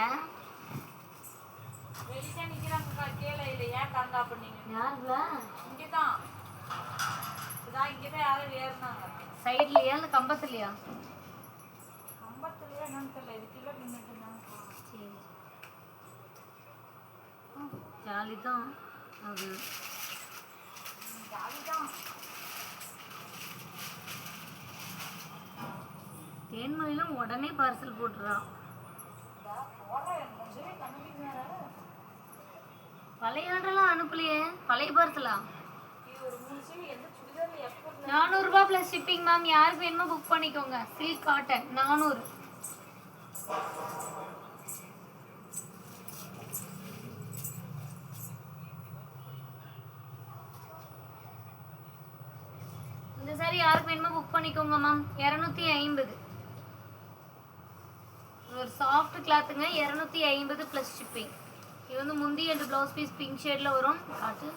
வெளியே நிற்கிறாங்க. கேள இல்லை, ஏன் கரண்ட் ஆஃப் பண்ணீங்க? யாருங்களா? இங்கே தான். இங்கே தான் யாரும் ஏறினாங்க. சைட்லையா இல்லை கம்பத்துலையா? கம்பத்துலையா என்னன்னு தெரியல. இதுக்குள்ள நின்றுட்டு இருந்தாங்க. சரி, ஜாலி தான் அது. ஜாலி தான். தேன்மொழியிலும் உடனே பார்சல் போட்டுறான். பழைய ஆர்டர்லாம் அனுப்பலையே. பழைய பார்சலா? 400 ப்ளஸ் ஷிப்பிங் மேம். யாருக்கு வேணுமோ புக் பண்ணிக்கோங்க. Silk cotton 400. இந்த சாரி யாருக்கு வேணுமோ புக் பண்ணிக்கோங்க மேம். 250. ஒரு சாஃப்ட் கிளாத்துங்க. 250 plus shipping. இது வந்து முந்தி அண்ட் ப்ளவுஸ் பீஸ் பிங்க் ஷேடில் வரும். காட்டு.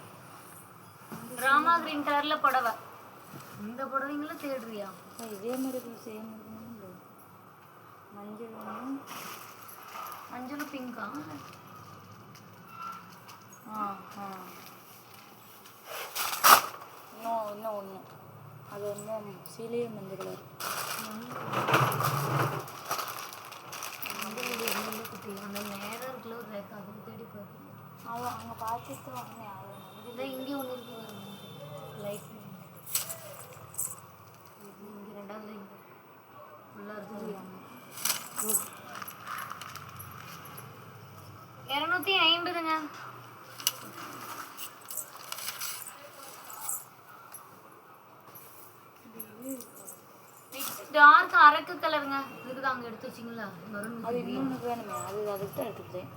ராமா கிரீன் கலரில் புடவை. இந்த புடவைங்கள தேடுறியா? இதே மாதிரி சேம் மஞ்சள் மஞ்சளும் பிங்கா? இன்னும் ஒன்று. அது வந்து சீலையே மஞ்சள் கலர். அந்த நேரம் இருக்குல்ல ஒரு ரேக், அதுக்கு தேடி பார்க்கணும். அவன் அங்கே பார்த்துட்டு வந்தேன். இதான் இங்கே ஒன்று இருக்கு. லைட் இங்கே ரெண்டாவது இங்கே ஃபுல்லாக இருக்குது. 250ங்க. டார்க் அரக்கு கலருங்க. இதுக்கு அங்கே எடுத்து வச்சிங்களா? அது இன்னொன்று வேணுமே. அதுக்கு தான் எடுத்துக்கிட்டேன்.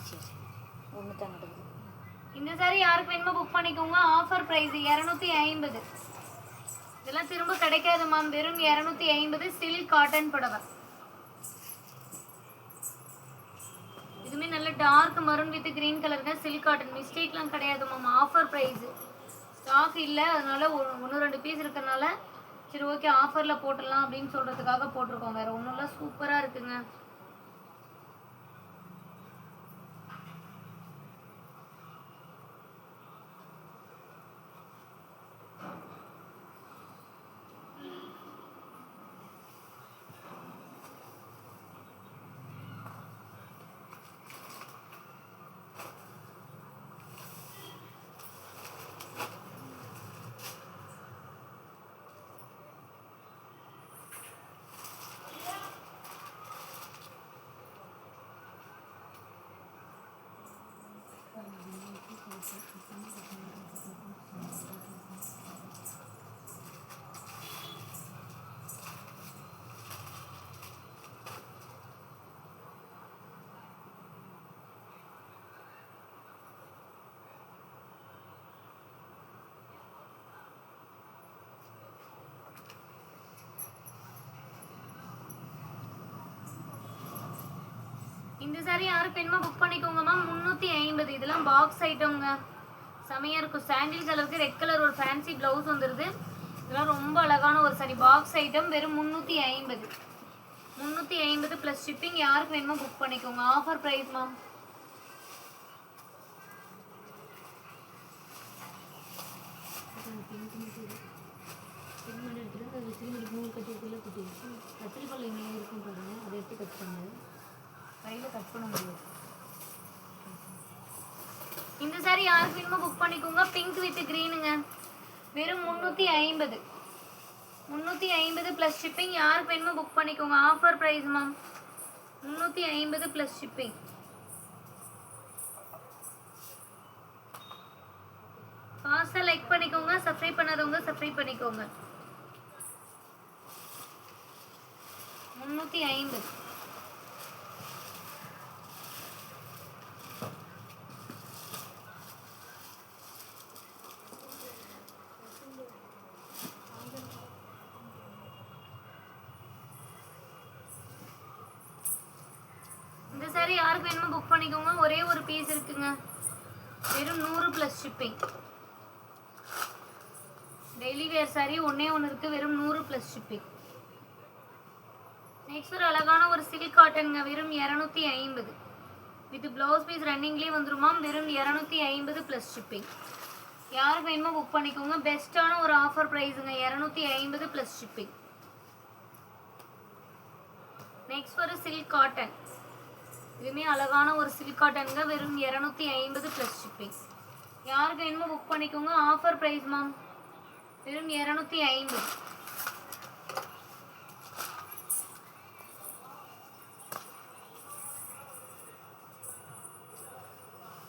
சரி ஒன்று தான் எடுக்குது. இந்த சாரி யாருக்கு வேணுமோ புக் பண்ணிக்கோங்க. Offer price 250. இதெல்லாம் திரும்ப கிடைக்காது மேம். வெறும் 250. சில்க் காட்டன் புடவை. இதுவுமே நல்ல டார்க் மரூன் வித் கிரீன் கலருங்க. Silk cotton. மிஸ்டேக்லாம் கிடையாது மேம். Offer price. ஸ்டாக் இல்லை, அதனால 1-2 பீஸ் இருக்கிறனால சரி ஓகே ஆஃபரில் போட்டுடலாம் அப்படின்னு சொல்கிறதுக்காக போட்டிருக்கோம். வேறு ஒன்றும் இல்லை. சூப்பராக இருக்குங்க. இந்த சாரி யாருக்கு வேணுமோ புக் பண்ணிக்கோங்க மேம். 350. இதெல்லாம் பாக்ஸ் ஐட்டம்ங்க. செமையா இருக்கும். சாண்டில் கலருக்கு ரெட் கலர் ஒரு ஃபேன்சி ப்ளவுஸ் வந்துருது. இதெல்லாம் ரொம்ப அழகான ஒரு சாரி. பாக்ஸ் ஐட்டம் வெறும் 350. 350 ப்ளஸ் ஷிப்பிங். யாருக்கு வேணுமோ புக் பண்ணிக்கோங்க. Offer price ma'am. இந்த சாரி யாருக்கு வேணுமோ புக் பண்ணிக்கோங்க. பிங்க் வித் கிரீனுங்க. வெறும் 350. 350 ப்ளஸ் ஷிப்பிங். யாருக்கு வேணுமோ புக் பண்ணிக்கோங்க. Offer price ma'am. 350 plus shipping. ஃபாஸ்ட்டாக லைக் பண்ணிக்கோங்க. சப்ஸ்கிரைப் பண்ணாதவங்க சப்ஸ்கிரைப் பண்ணிக்கோங்க. 350. இந்த சாரி யாருக்கு வேணுமோ புக் பண்ணிக்கோங்க. ஒரே ஒரு பீஸ் இருக்குங்க. வெறும் 100 ப்ளஸ் ஷிப்பிங். டெய்லி வேர் சாரி ஒன்னே ஒன்று இருக்கு. வெறும் 100 ப்ளஸ் ஷிப்பிங். நெக்ஸ்ட் ஒரு அழகான ஒரு சில்க் காட்டனுங்க. வெறும் 250. வித் ப்ளவுஸ் பீஸ் ரன்னிங்லேயே வந்துருமா. வெறும் 250 ப்ளஸ் ஷிப்பிங். யாருக்கு வேணுமோ புக் பண்ணிக்கோங்க. பெஸ்ட்டான ஒரு ஆஃபர் ப்ரைஸுங்க. 250 plus shipping. நெக்ஸ்ட் ஒரு சில்க் காட்டன். இதுவுமே அழகான ஒரு சில்க் காட்டனுங்க. வெறும் 250 ப்ளஸ் ஷிப்பிங். யாருக்கு வேணுமோ புக் பண்ணிக்கோங்க. Offer price ma'am. வெறும் 250.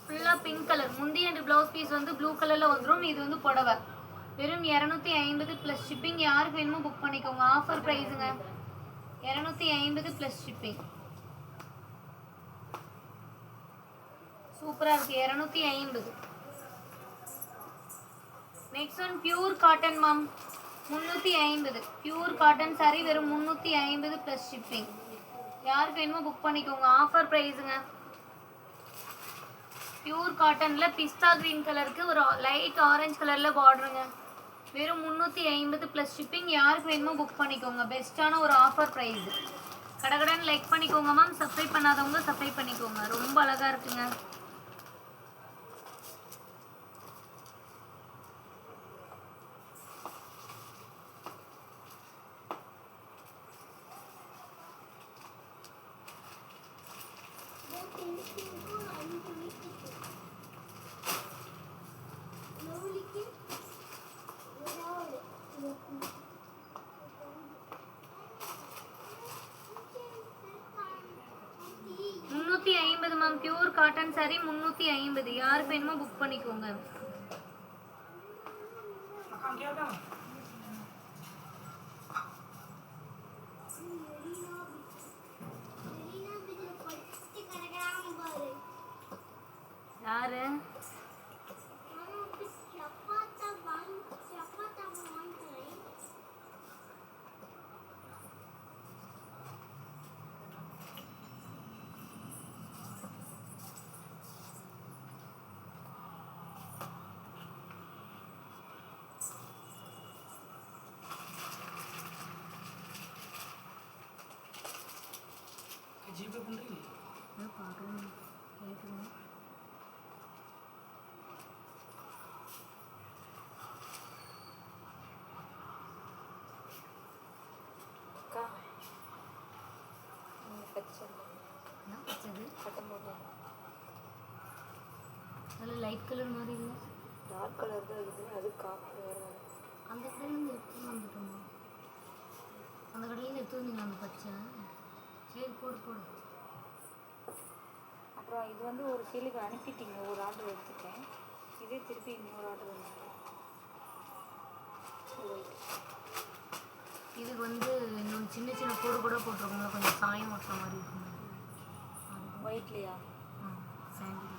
ஃபுல்லாக பிங்க் கலர். முந்தி அண்ட் ப்ளவுஸ் பீஸ் வந்து ப்ளூ கலரில் வந்துடும். இது வந்து புடவை. வெறும் 250 ப்ளஸ் ஷிப்பிங். யாருக்கு வேணுமோ புக் பண்ணிக்கோங்க. ஆஃபர் ப்ரைஸுங்க. 250 plus shipping. சூப்பராக இருக்குது. 250. Next one pure cotton ma'am. 350. Pure cotton sorry வெறும் 350 ப்ளஸ் ஷிப்பிங். யாருக்கு வேணுமோ புக் பண்ணிக்கோங்க. ஆஃபர் ப்ரைஸுங்க. பியூர் காட்டனில் பிஸ்தா க்ரீன் கலருக்கு ஒரு லைட் ஆரஞ்சு கலரில் பார்டருங்க. வெறும் 350 ப்ளஸ் ஷிப்பிங். யாருக்கு வேணுமோ புக் பண்ணிக்கோங்க. பெஸ்ட்டான ஒரு ஆஃபர் ப்ரைஸ். கடகடன்னு லைக் பண்ணிக்கோங்க மேம். சப்ஸ்கிரைப் பண்ணாதவங்க சப்ஸ்கிரைப் பண்ணிக்கோங்க. ரொம்ப அழகாக இருக்குங்க. Ma'am pure cotton sorry 350. யாருக்கு வேணுமோ புக் பண்ணிக்கோங்க. யாரு ஜிபே பண்றீங்க? பார்க்குறேன் கேட்குறேன். அக்கா என்ன பச்சது? கட்டன் போட்டேன். நல்ல லைட் கலர் மாதிரி இல்லை. டார்க் கலர் தான் இருக்குது. அது காஃபி வேறு. அந்த கடையிலேருந்து எடுத்து வந்துட்டோமா? அந்த கடையிலேருந்து எடுத்து வந்தீங்களா அந்த பச்சை? சரி போடு போடு. அப்புறம் இது வந்து ஒரு சேலுக்கு அனுப்பிட்டீங்க. ஒரு ஆர்டர் எடுத்துட்டேன். இதே திருப்பி இன்னொரு ஆர்டர் வந்துட்டேன். இதுக்கு வந்து இன்னும் சின்ன சின்ன கோடு கூட போட்டிருக்கோம்ல, கொஞ்சம் சாயம் ஓட்டுற மாதிரி இருக்கும். ஒயிட்லையா? ஆ சாண்டில்.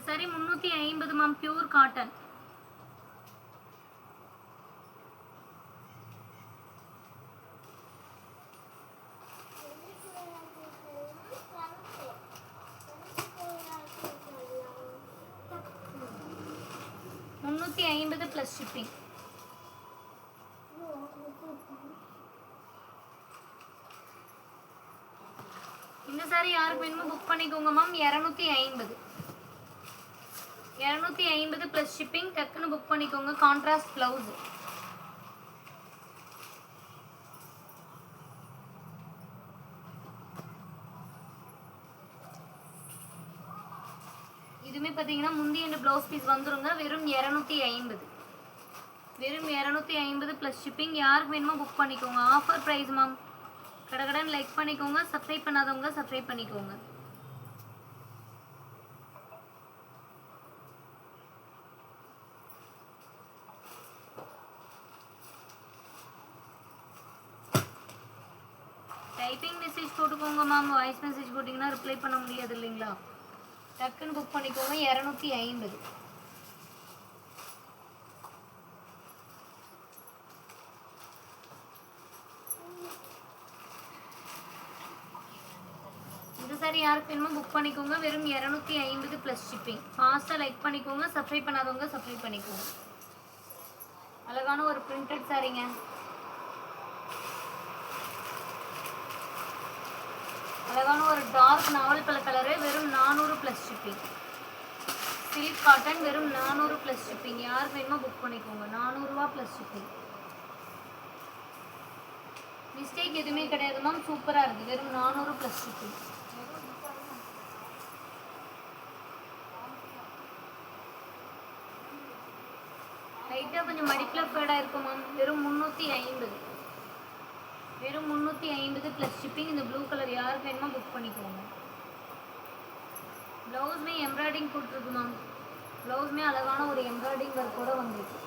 Sari 350 ma'am, pure cotton. $350 + shipping. இந்த சாரி யாருக்கு வேணுமோ புக் பண்ணிக்கோங்க மேம். 250 + ஷிப்பிங். டக்குன்னு புக் பண்ணிக்கோங்க. Contrast blouse. இதுமே பார்த்தீங்கன்னா முந்தி எண்டு ப்ளவுஸ் பீஸ் வந்துருங்க. வெறும் 250 + ஷிப்பிங். யாருக்கு வேணுமோ புக் பண்ணிக்கோங்க. Offer price ma'am. கடகடன் லைக் பண்ணிக்கோங்க. சப்ஸ்கிரைப் பண்ணாதவங்க சப்ஸ்கிரைப் பண்ணிக்கோங்க. டைப்பிங் மெசேஜ் போட்டுக்கோங்க மேம். வாய்ஸ் மெசேஜ் போட்டிங்கன்னா ரிப்ளை பண்ண முடியாது இல்லைங்களா? டக்குன்னு புக் பண்ணிக்கோங்க. 250. இந்த சாரி யாருக்கு வேணுமோ புக் பண்ணிக்கோங்க. வெறும் 250 + ஷிப்பிங். ஃபாஸ்ட்டாக லைக் பண்ணிக்கோங்க. சப்ஸ்கிரைப் பண்ணாதவங்க சப்ஸ்கிரைப் பண்ணிக்கோங்க. அழகான ஒரு பிரிண்டட் சாரிங்க. அழகான ஒரு டார்க் நாவல் பல கலரு. வெறும் 400 + ஷிப்பிங். Silk cotton. வெறும் 400 + ஷிப்பிங். யாருக்கு வேணுமோ புக் பண்ணிக்கோங்க. 400 ரூபா + ஷிப்பிங். மிஸ்டேக் எதுவுமே கிடையாது மேம். சூப்பராக இருக்குது. வெறும் 400 + ஷிப்பிங். லைட்டாக கொஞ்சம் மடிப்பில் ஃபேடாக இருக்கும் மேம். வெறும் 350 + ஷிப்பிங். இந்த ப்ளூ கலர் யாருக்கு வேணுமோ புக் பண்ணிக்கோங்க. ப்ளவுஸ்மே எம்ப்ராய்டிங் போட்டிருக்கு மேம். ப்ளவுஸ்மே அழகான ஒரு எம்ப்ராய்டிங் ஒர்க்கோட வந்துருக்கு.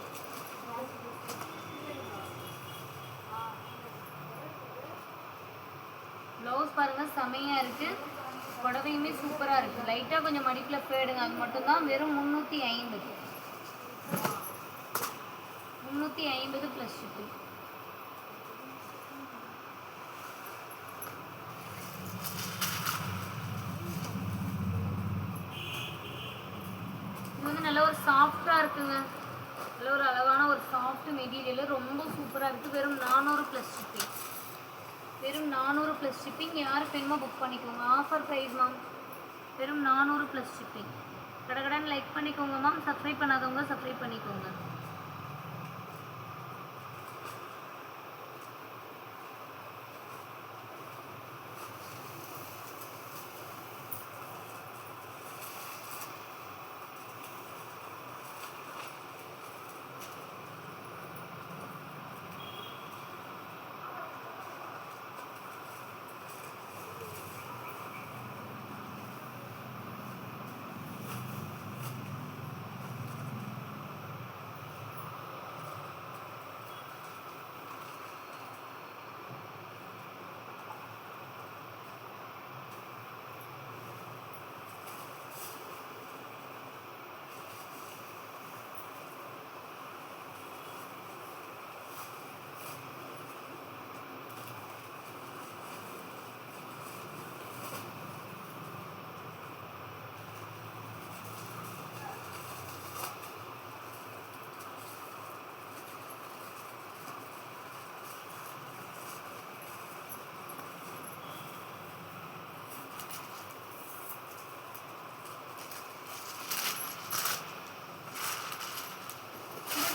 ப்ளவுஸ் பாருங்கள் செமையாக இருக்குது. புடவையுமே சூப்பராக இருக்குது. லைட்டாக கொஞ்சம் மடிப்பில் ஃபேடுங்க, அது மட்டும்தான். வெறும் 350 + ஷிப்பிங். இது வந்து நல்ல ஒரு சாஃப்டாக இருக்குங்க. நல்ல ஒரு அழகான ஒரு சாஃப்ட் மெட்டீரியல். ரொம்ப சூப்பராக இருக்குது. வெறும் 400 + ஷிப்பிங். வெறும் 400 + ஷிப்பிங். யாருக்கு வேணுமோ புக் பண்ணிக்கோங்க. Offer price ma'am. வெறும் 400 + ஷிப்பிங். கடகடன் லைக் பண்ணிக்கோங்க மேம். சப்ஸ்கிரைப் பண்ணாதவங்க சப்ஸ்கிரைப் பண்ணிக்கோங்க.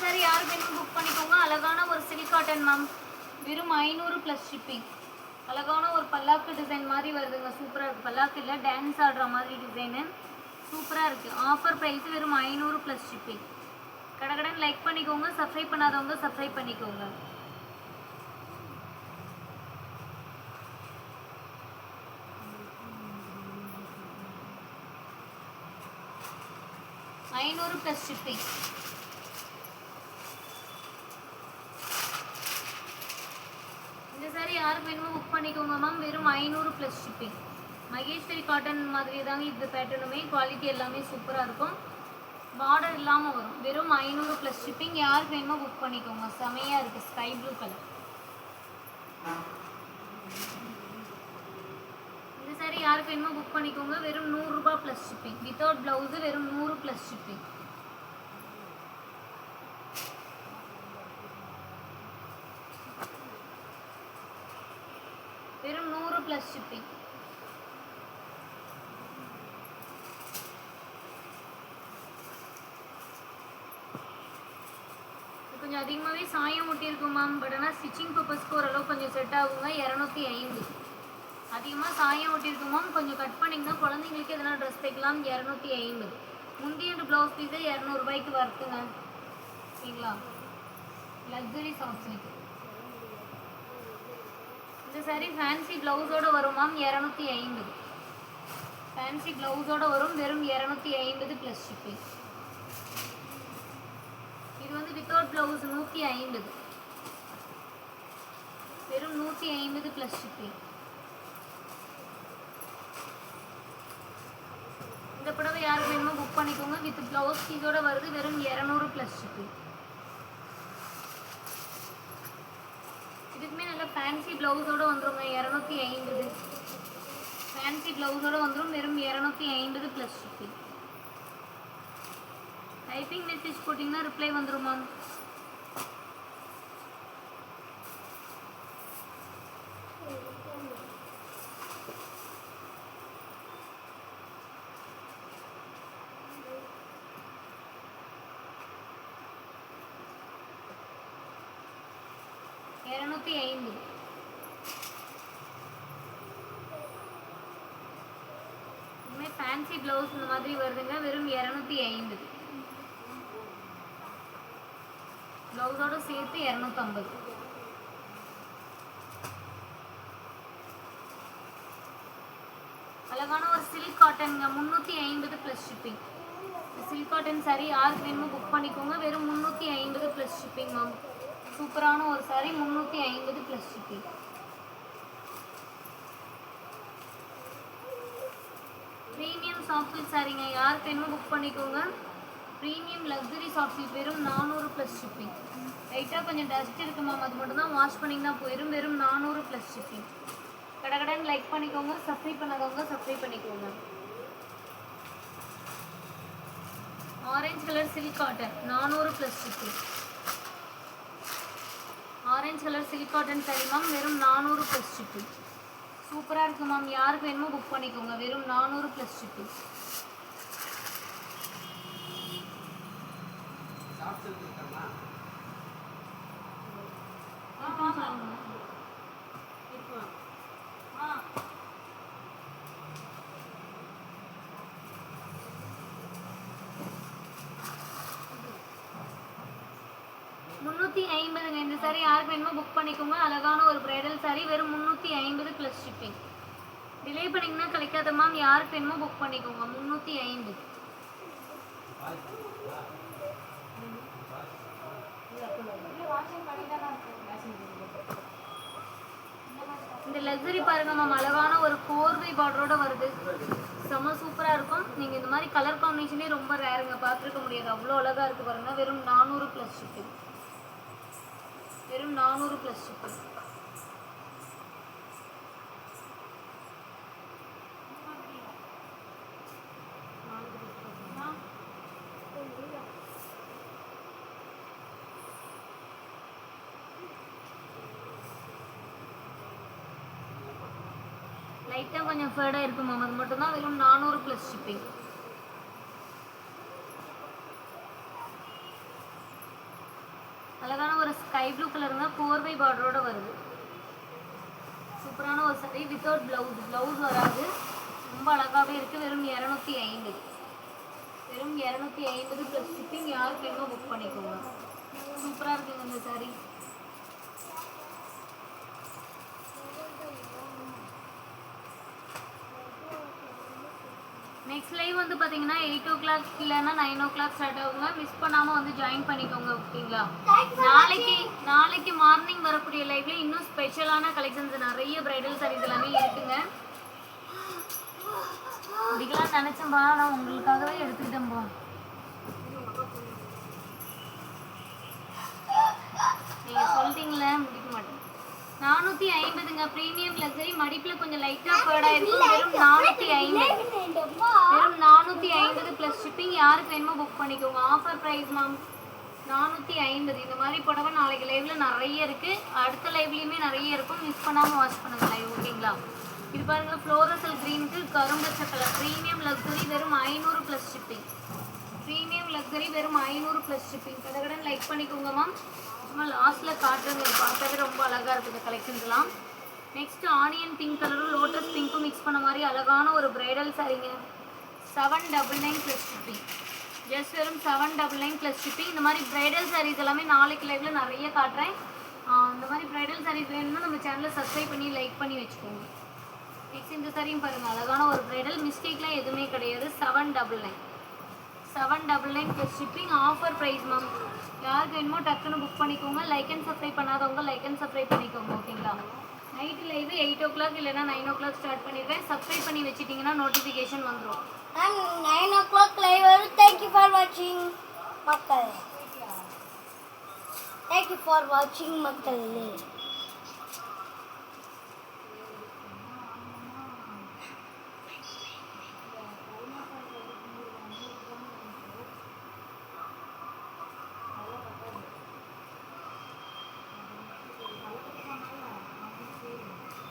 சாரி யார் வேணும் புக் பண்ணிக்கோங்க. அழகான ஒரு சில்க் காட்டன் மேம். வெறும் 500 + ஷிப்பிங். அழகான ஒரு பல்லாக்கு டிசைன் மாதிரி வருதுங்க. சூப்பராக இருக்குது. பல்லாக்கு இல்லை, டான்ஸ் ஆடுற மாதிரி டிசைனு. சூப்பராக இருக்குது. ஆஃபர் ப்ரைஸ் வெறும் 500 + ஷிப்பிங். கடகடன் லைக் பண்ணிக்கோங்க. சப்ஸ்கிரைப் பண்ணாதவங்க சப்ஸ்கிரைப் பண்ணிக்கோங்க. $500 + ஷிப்பிங். இந்த சாரி யாருக்கு வேணுமோ புக் பண்ணிக்கோங்க மேம். வெறும் 500 + ஷிப்பிங். மகேஸ்வரி காட்டன் மாதிரி தாங்க இந்த பேட்டர்னுமே. குவாலிட்டி எல்லாமே சூப்பராக இருக்கும். பார்டர் இல்லாமல் வரும். வெறும் 500 ப்ளஸ் ஷிப்பிங். யாருக்கு வேணுமோ புக் பண்ணிக்கோங்க. செமையாக இருக்குது. Sky blue colour. இந்த சாரி யாருக்கு வேணுமோ புக் பண்ணிக்கோங்க. வெறும் 100 ரூபாய் ப்ளஸ் ஷிப்பிங். வித்தவுட் ப்ளவுஸு வெறும் 100 ப்ளஸ் ஷிப்பிங். வெறும் 100 ப்ளஸ் ஷிப்பிங். கொஞ்சம் அதிகமாகவே சாயம் ஒட்டியிருக்கும் மேம். பட் ஆனால் ஸ்டிச்சிங் பர்பஸ்க்கு ஓரளவு கொஞ்சம் செட் ஆகுங்க. 250. அதிகமாக சாயம் ஒட்டியிருக்கும் மேம். கொஞ்சம் கட் பண்ணிங்கன்னா குழந்தைங்களுக்கு எதனா ட்ரெஸ் தைக்கலாம். 250. முந்திய ப்ளவுஸ் பீஸே 200 ரூபாய்க்கு வருதுங்க. சரிங்களா? Luxury soft silk. இந்த சாரி ஃபேன்சி ப்ளவுஸோடு வரும் மேம். 250. ஃபேன்சி ப்ளவுஸோடு வரும். வெறும் 250 ப்ளஸ் ஷிப்பிங். இது வந்து வித்தவுட் ப்ளவுஸ் 150. வெறும் 150 ப்ளஸ் ஷிப்பிங். இந்த புடவை யாருக்கு வேணுமோ புக் பண்ணிக்கோங்க. வித் ப்ளவுஸ் பீஸோட வருது. வெறும் 200 ப்ளஸ் ஷிப்பிங். இதுக்குமே நல்ல ஃபேன்சி ப்ளவுஸோடு வந்துருங்க. 250. ஃபேன்சி ப்ளவுஸோடு வந்துடும். வெறும் 250 ப்ளஸ் ஷிப்பிங். டைப்பிங் மெசேஜ் போட்டிங்கன்னா ரிப்ளை வந்துடும் மேம். $250. இதுமாதிரி ஃபேன்சி ப்ளவுஸ் இந்த மாதிரி வருதுங்க. வெறும் 250. ப்ளவுஸோடு சேர்த்து 250. அழகான ஒரு சில்க் காட்டனுங்க. 350 plus shipping. Silk cotton sari யாருக்கு வேணுமோ புக் பண்ணிக்கோங்க. வெறும் 350 ப்ளஸ் ஷிப்பிங் மேம். சூப்பரான ஒரு sorry. 350 plus shipping. Premium soft silk சாரிங்க. யாருக்கு வேணுமோ புக் பண்ணிக்கோங்க. Premium luxury soft silk. வெறும் 400 ப்ளஸ் ஷிப்பிங். லைட்டாக கொஞ்சம் டஸ்ட் இருக்கு மேம். அது மட்டும் தான் வாஷ் பண்ணிங்கன்னா போயிடும். வெறும் 400 ப்ளஸ் ஷிப்பிங். கடகடன் லைக் பண்ணிக்கோங்க. சப்ஸ்கிரைப் பண்ணாதவங்க சப்ஸ்கிரைப் பண்ணிக்கோங்க. Orange colour silk cotton 400 plus shipping. Orange colour silk cotton sorry ma'am. வெறும் 400 ப்ளஸ் ஷிப்பிங். சூப்பராக இருக்குது மேம். யாருக்கு வேணுமோ புக் பண்ணிக்கோங்க. வெறும் 400 ப்ளஸ் ஷிப்பிங். $350. இந்த சாரி யாருக்கு வேணுமோ புக் பண்ணிக்கோங்க. அழகான ஒரு பிரைடல் சாரி. வெறும் 350 ப்ளஸ் ஷிப்பிங். டிலே பண்ணிங்கன்னா கிடைக்காத மேம். யாருக்கு வேணுமோ புக் பண்ணிக்கோங்க. 350. இந்த லக்ஸரி பாருங்க மேம். அழகான ஒரு கோர்வை பார்டரோட வருது. செம்ம சூப்பராக இருக்கும். நீங்கள் இந்த மாதிரி கலர் காம்பினேஷனே ரொம்ப ரேருங்க. பார்த்துருக்க முடியாது. அவ்வளோ அழகாக இருக்குது பாருங்க. வெறும் 400 ப்ளஸ் ஷிப்பிங். வெறும் 400 ப்ளஸ் ஷிப்பிங். லைட்டாக கொஞ்சம் ஃபேடாக இருக்கும் மேம். அது மட்டும்தான். வெறும் 400 ப்ளஸ் ஷிப்பிங். அழகான ஒரு ஸ்கை ப்ளூ கலருங்க. கோர்வை பார்டரோட வருது. சூப்பரான ஒரு சாரி. Without blouse. ப்ளவுஸ் வராது. ரொம்ப அழகாகவே இருக்குது. வெறும் 250. வெறும் 250 ப்ளஸ் ஷிப்பிங். யாருக்கு வேணுமோ புக் பண்ணிக்கோங்க. சூப்பராக இருக்குங்க இந்த சாரி. நெக்ஸ்ட் லைவ் வந்து பார்த்தீங்கன்னா 8 o'clock இல்லைன்னா 9 o'clock ஸ்டார்ட் ஆகுங்க. மிஸ் பண்ணாமல் வந்து ஜாயின் பண்ணிக்கோங்க. ஓகேங்களா? நாளைக்கு மார்னிங் வரக்கூடிய லைவ்ல இன்னும் ஸ்பெஷலான கலெக்ஷன்ஸ் நிறைய பிரைடல் சாரீஸ் எல்லாமே இருக்குங்க. முடிக்கலாம் நினைச்சேன்பா, நான் உங்களுக்காகவே எடுத்துக்கிட்டேன் போ. நீங்க சொல்லிட்டீங்களே முடிக்க மாட்டேன். 450ங்க ப்ரீமியம் லக்ஸரி. மடிப்புல கொஞ்சம் லைட்டா பேர்டா இருக்கும். வெறும் 450. வெறும் 450 ப்ளஸ் ஷிப்பிங். யாருக்கு வேணுமோ புக் பண்ணிக்கோங்க. Offer price ma'am 450. இந்த மாதிரி புடவை நாளைக்கு லைவ்ல நிறைய இருக்கு. அடுத்த லைவ்லயுமே நிறைய இருக்கும். மிஸ் பண்ணாம வாட்ச் பண்ணுங்க லைவ், ஓகேங்களா? இது பாருங்க, ஃப்ளோரசல் கிரீனுக்கு கரும்பச்சை கலர் ப்ரீமியம் லக்ஸரி. வெறும் 500 ப்ளஸ் ஷிப்பிங். ப்ரீமியம் லக்ஸரி வெறும் 500 ப்ளஸ் ஷிப்பிங். கடகடன் லைக் பண்ணிக்கோங்க மேம். சும்மா லாஸ்ட்ல காட்டுறது பார்க்கவே ரொம்ப அழகா இருக்குது இந்த கலெக்ஷன்ஸ்லாம். நெக்ஸ்ட் ஆனியன் பிங்க் கலரும் லோட்டஸ் பிங்க்கும் மிக்ஸ் பண்ண மாதிரி அழகான ஒரு பிரைடல் சாரீங்க. 799 plus shipping. ஜஸ்ட் வெறும் 799 ப்ளஸ் ஷிப்பிங். இந்த மாதிரி பிரைடல் சாரீஸ் எல்லாமே நாளைக்கு லைவ்ல நிறைய காட்டுறேன். இந்த மாதிரி பிரைடல் சாரீஸ் வேணும்னா நம்ம சேனலை சப்ஸ்கிரைப் பண்ணி லைக் பண்ணி வச்சுக்கோங்க. நெக்ஸ்ட் இந்த சாரியும் பாருங்கள், அழகான ஒரு பிரைடல். மிஸ்டேக்லாம் எதுவுமே கிடையாது. 799. 799 plus shipping. Offer price ma'am. யாருக்கு வேணுமோ டக்குன்னு புக் பண்ணிக்கோங்க. லைக் அண்ட் சப்ஸ்கிரைப் பண்ணாதவங்க லைக் அண்ட் சப்ஸ்கிரைப் பண்ணிக்கோங்க, ஓகேங்களா? நைட்டு லைவ் 8 o'clock இல்லைனா 9 o'clock ஸ்டார்ட் பண்ணிடுவேன். சப்ஸ்கிரைப் பண்ணி வச்சுட்டிங்கன்னா நோட்டிஃபிகேஷன் வந்துடும். 9 o'clock live வரும். Thank you for watching மக்கள். Thank you for watching மக்களே.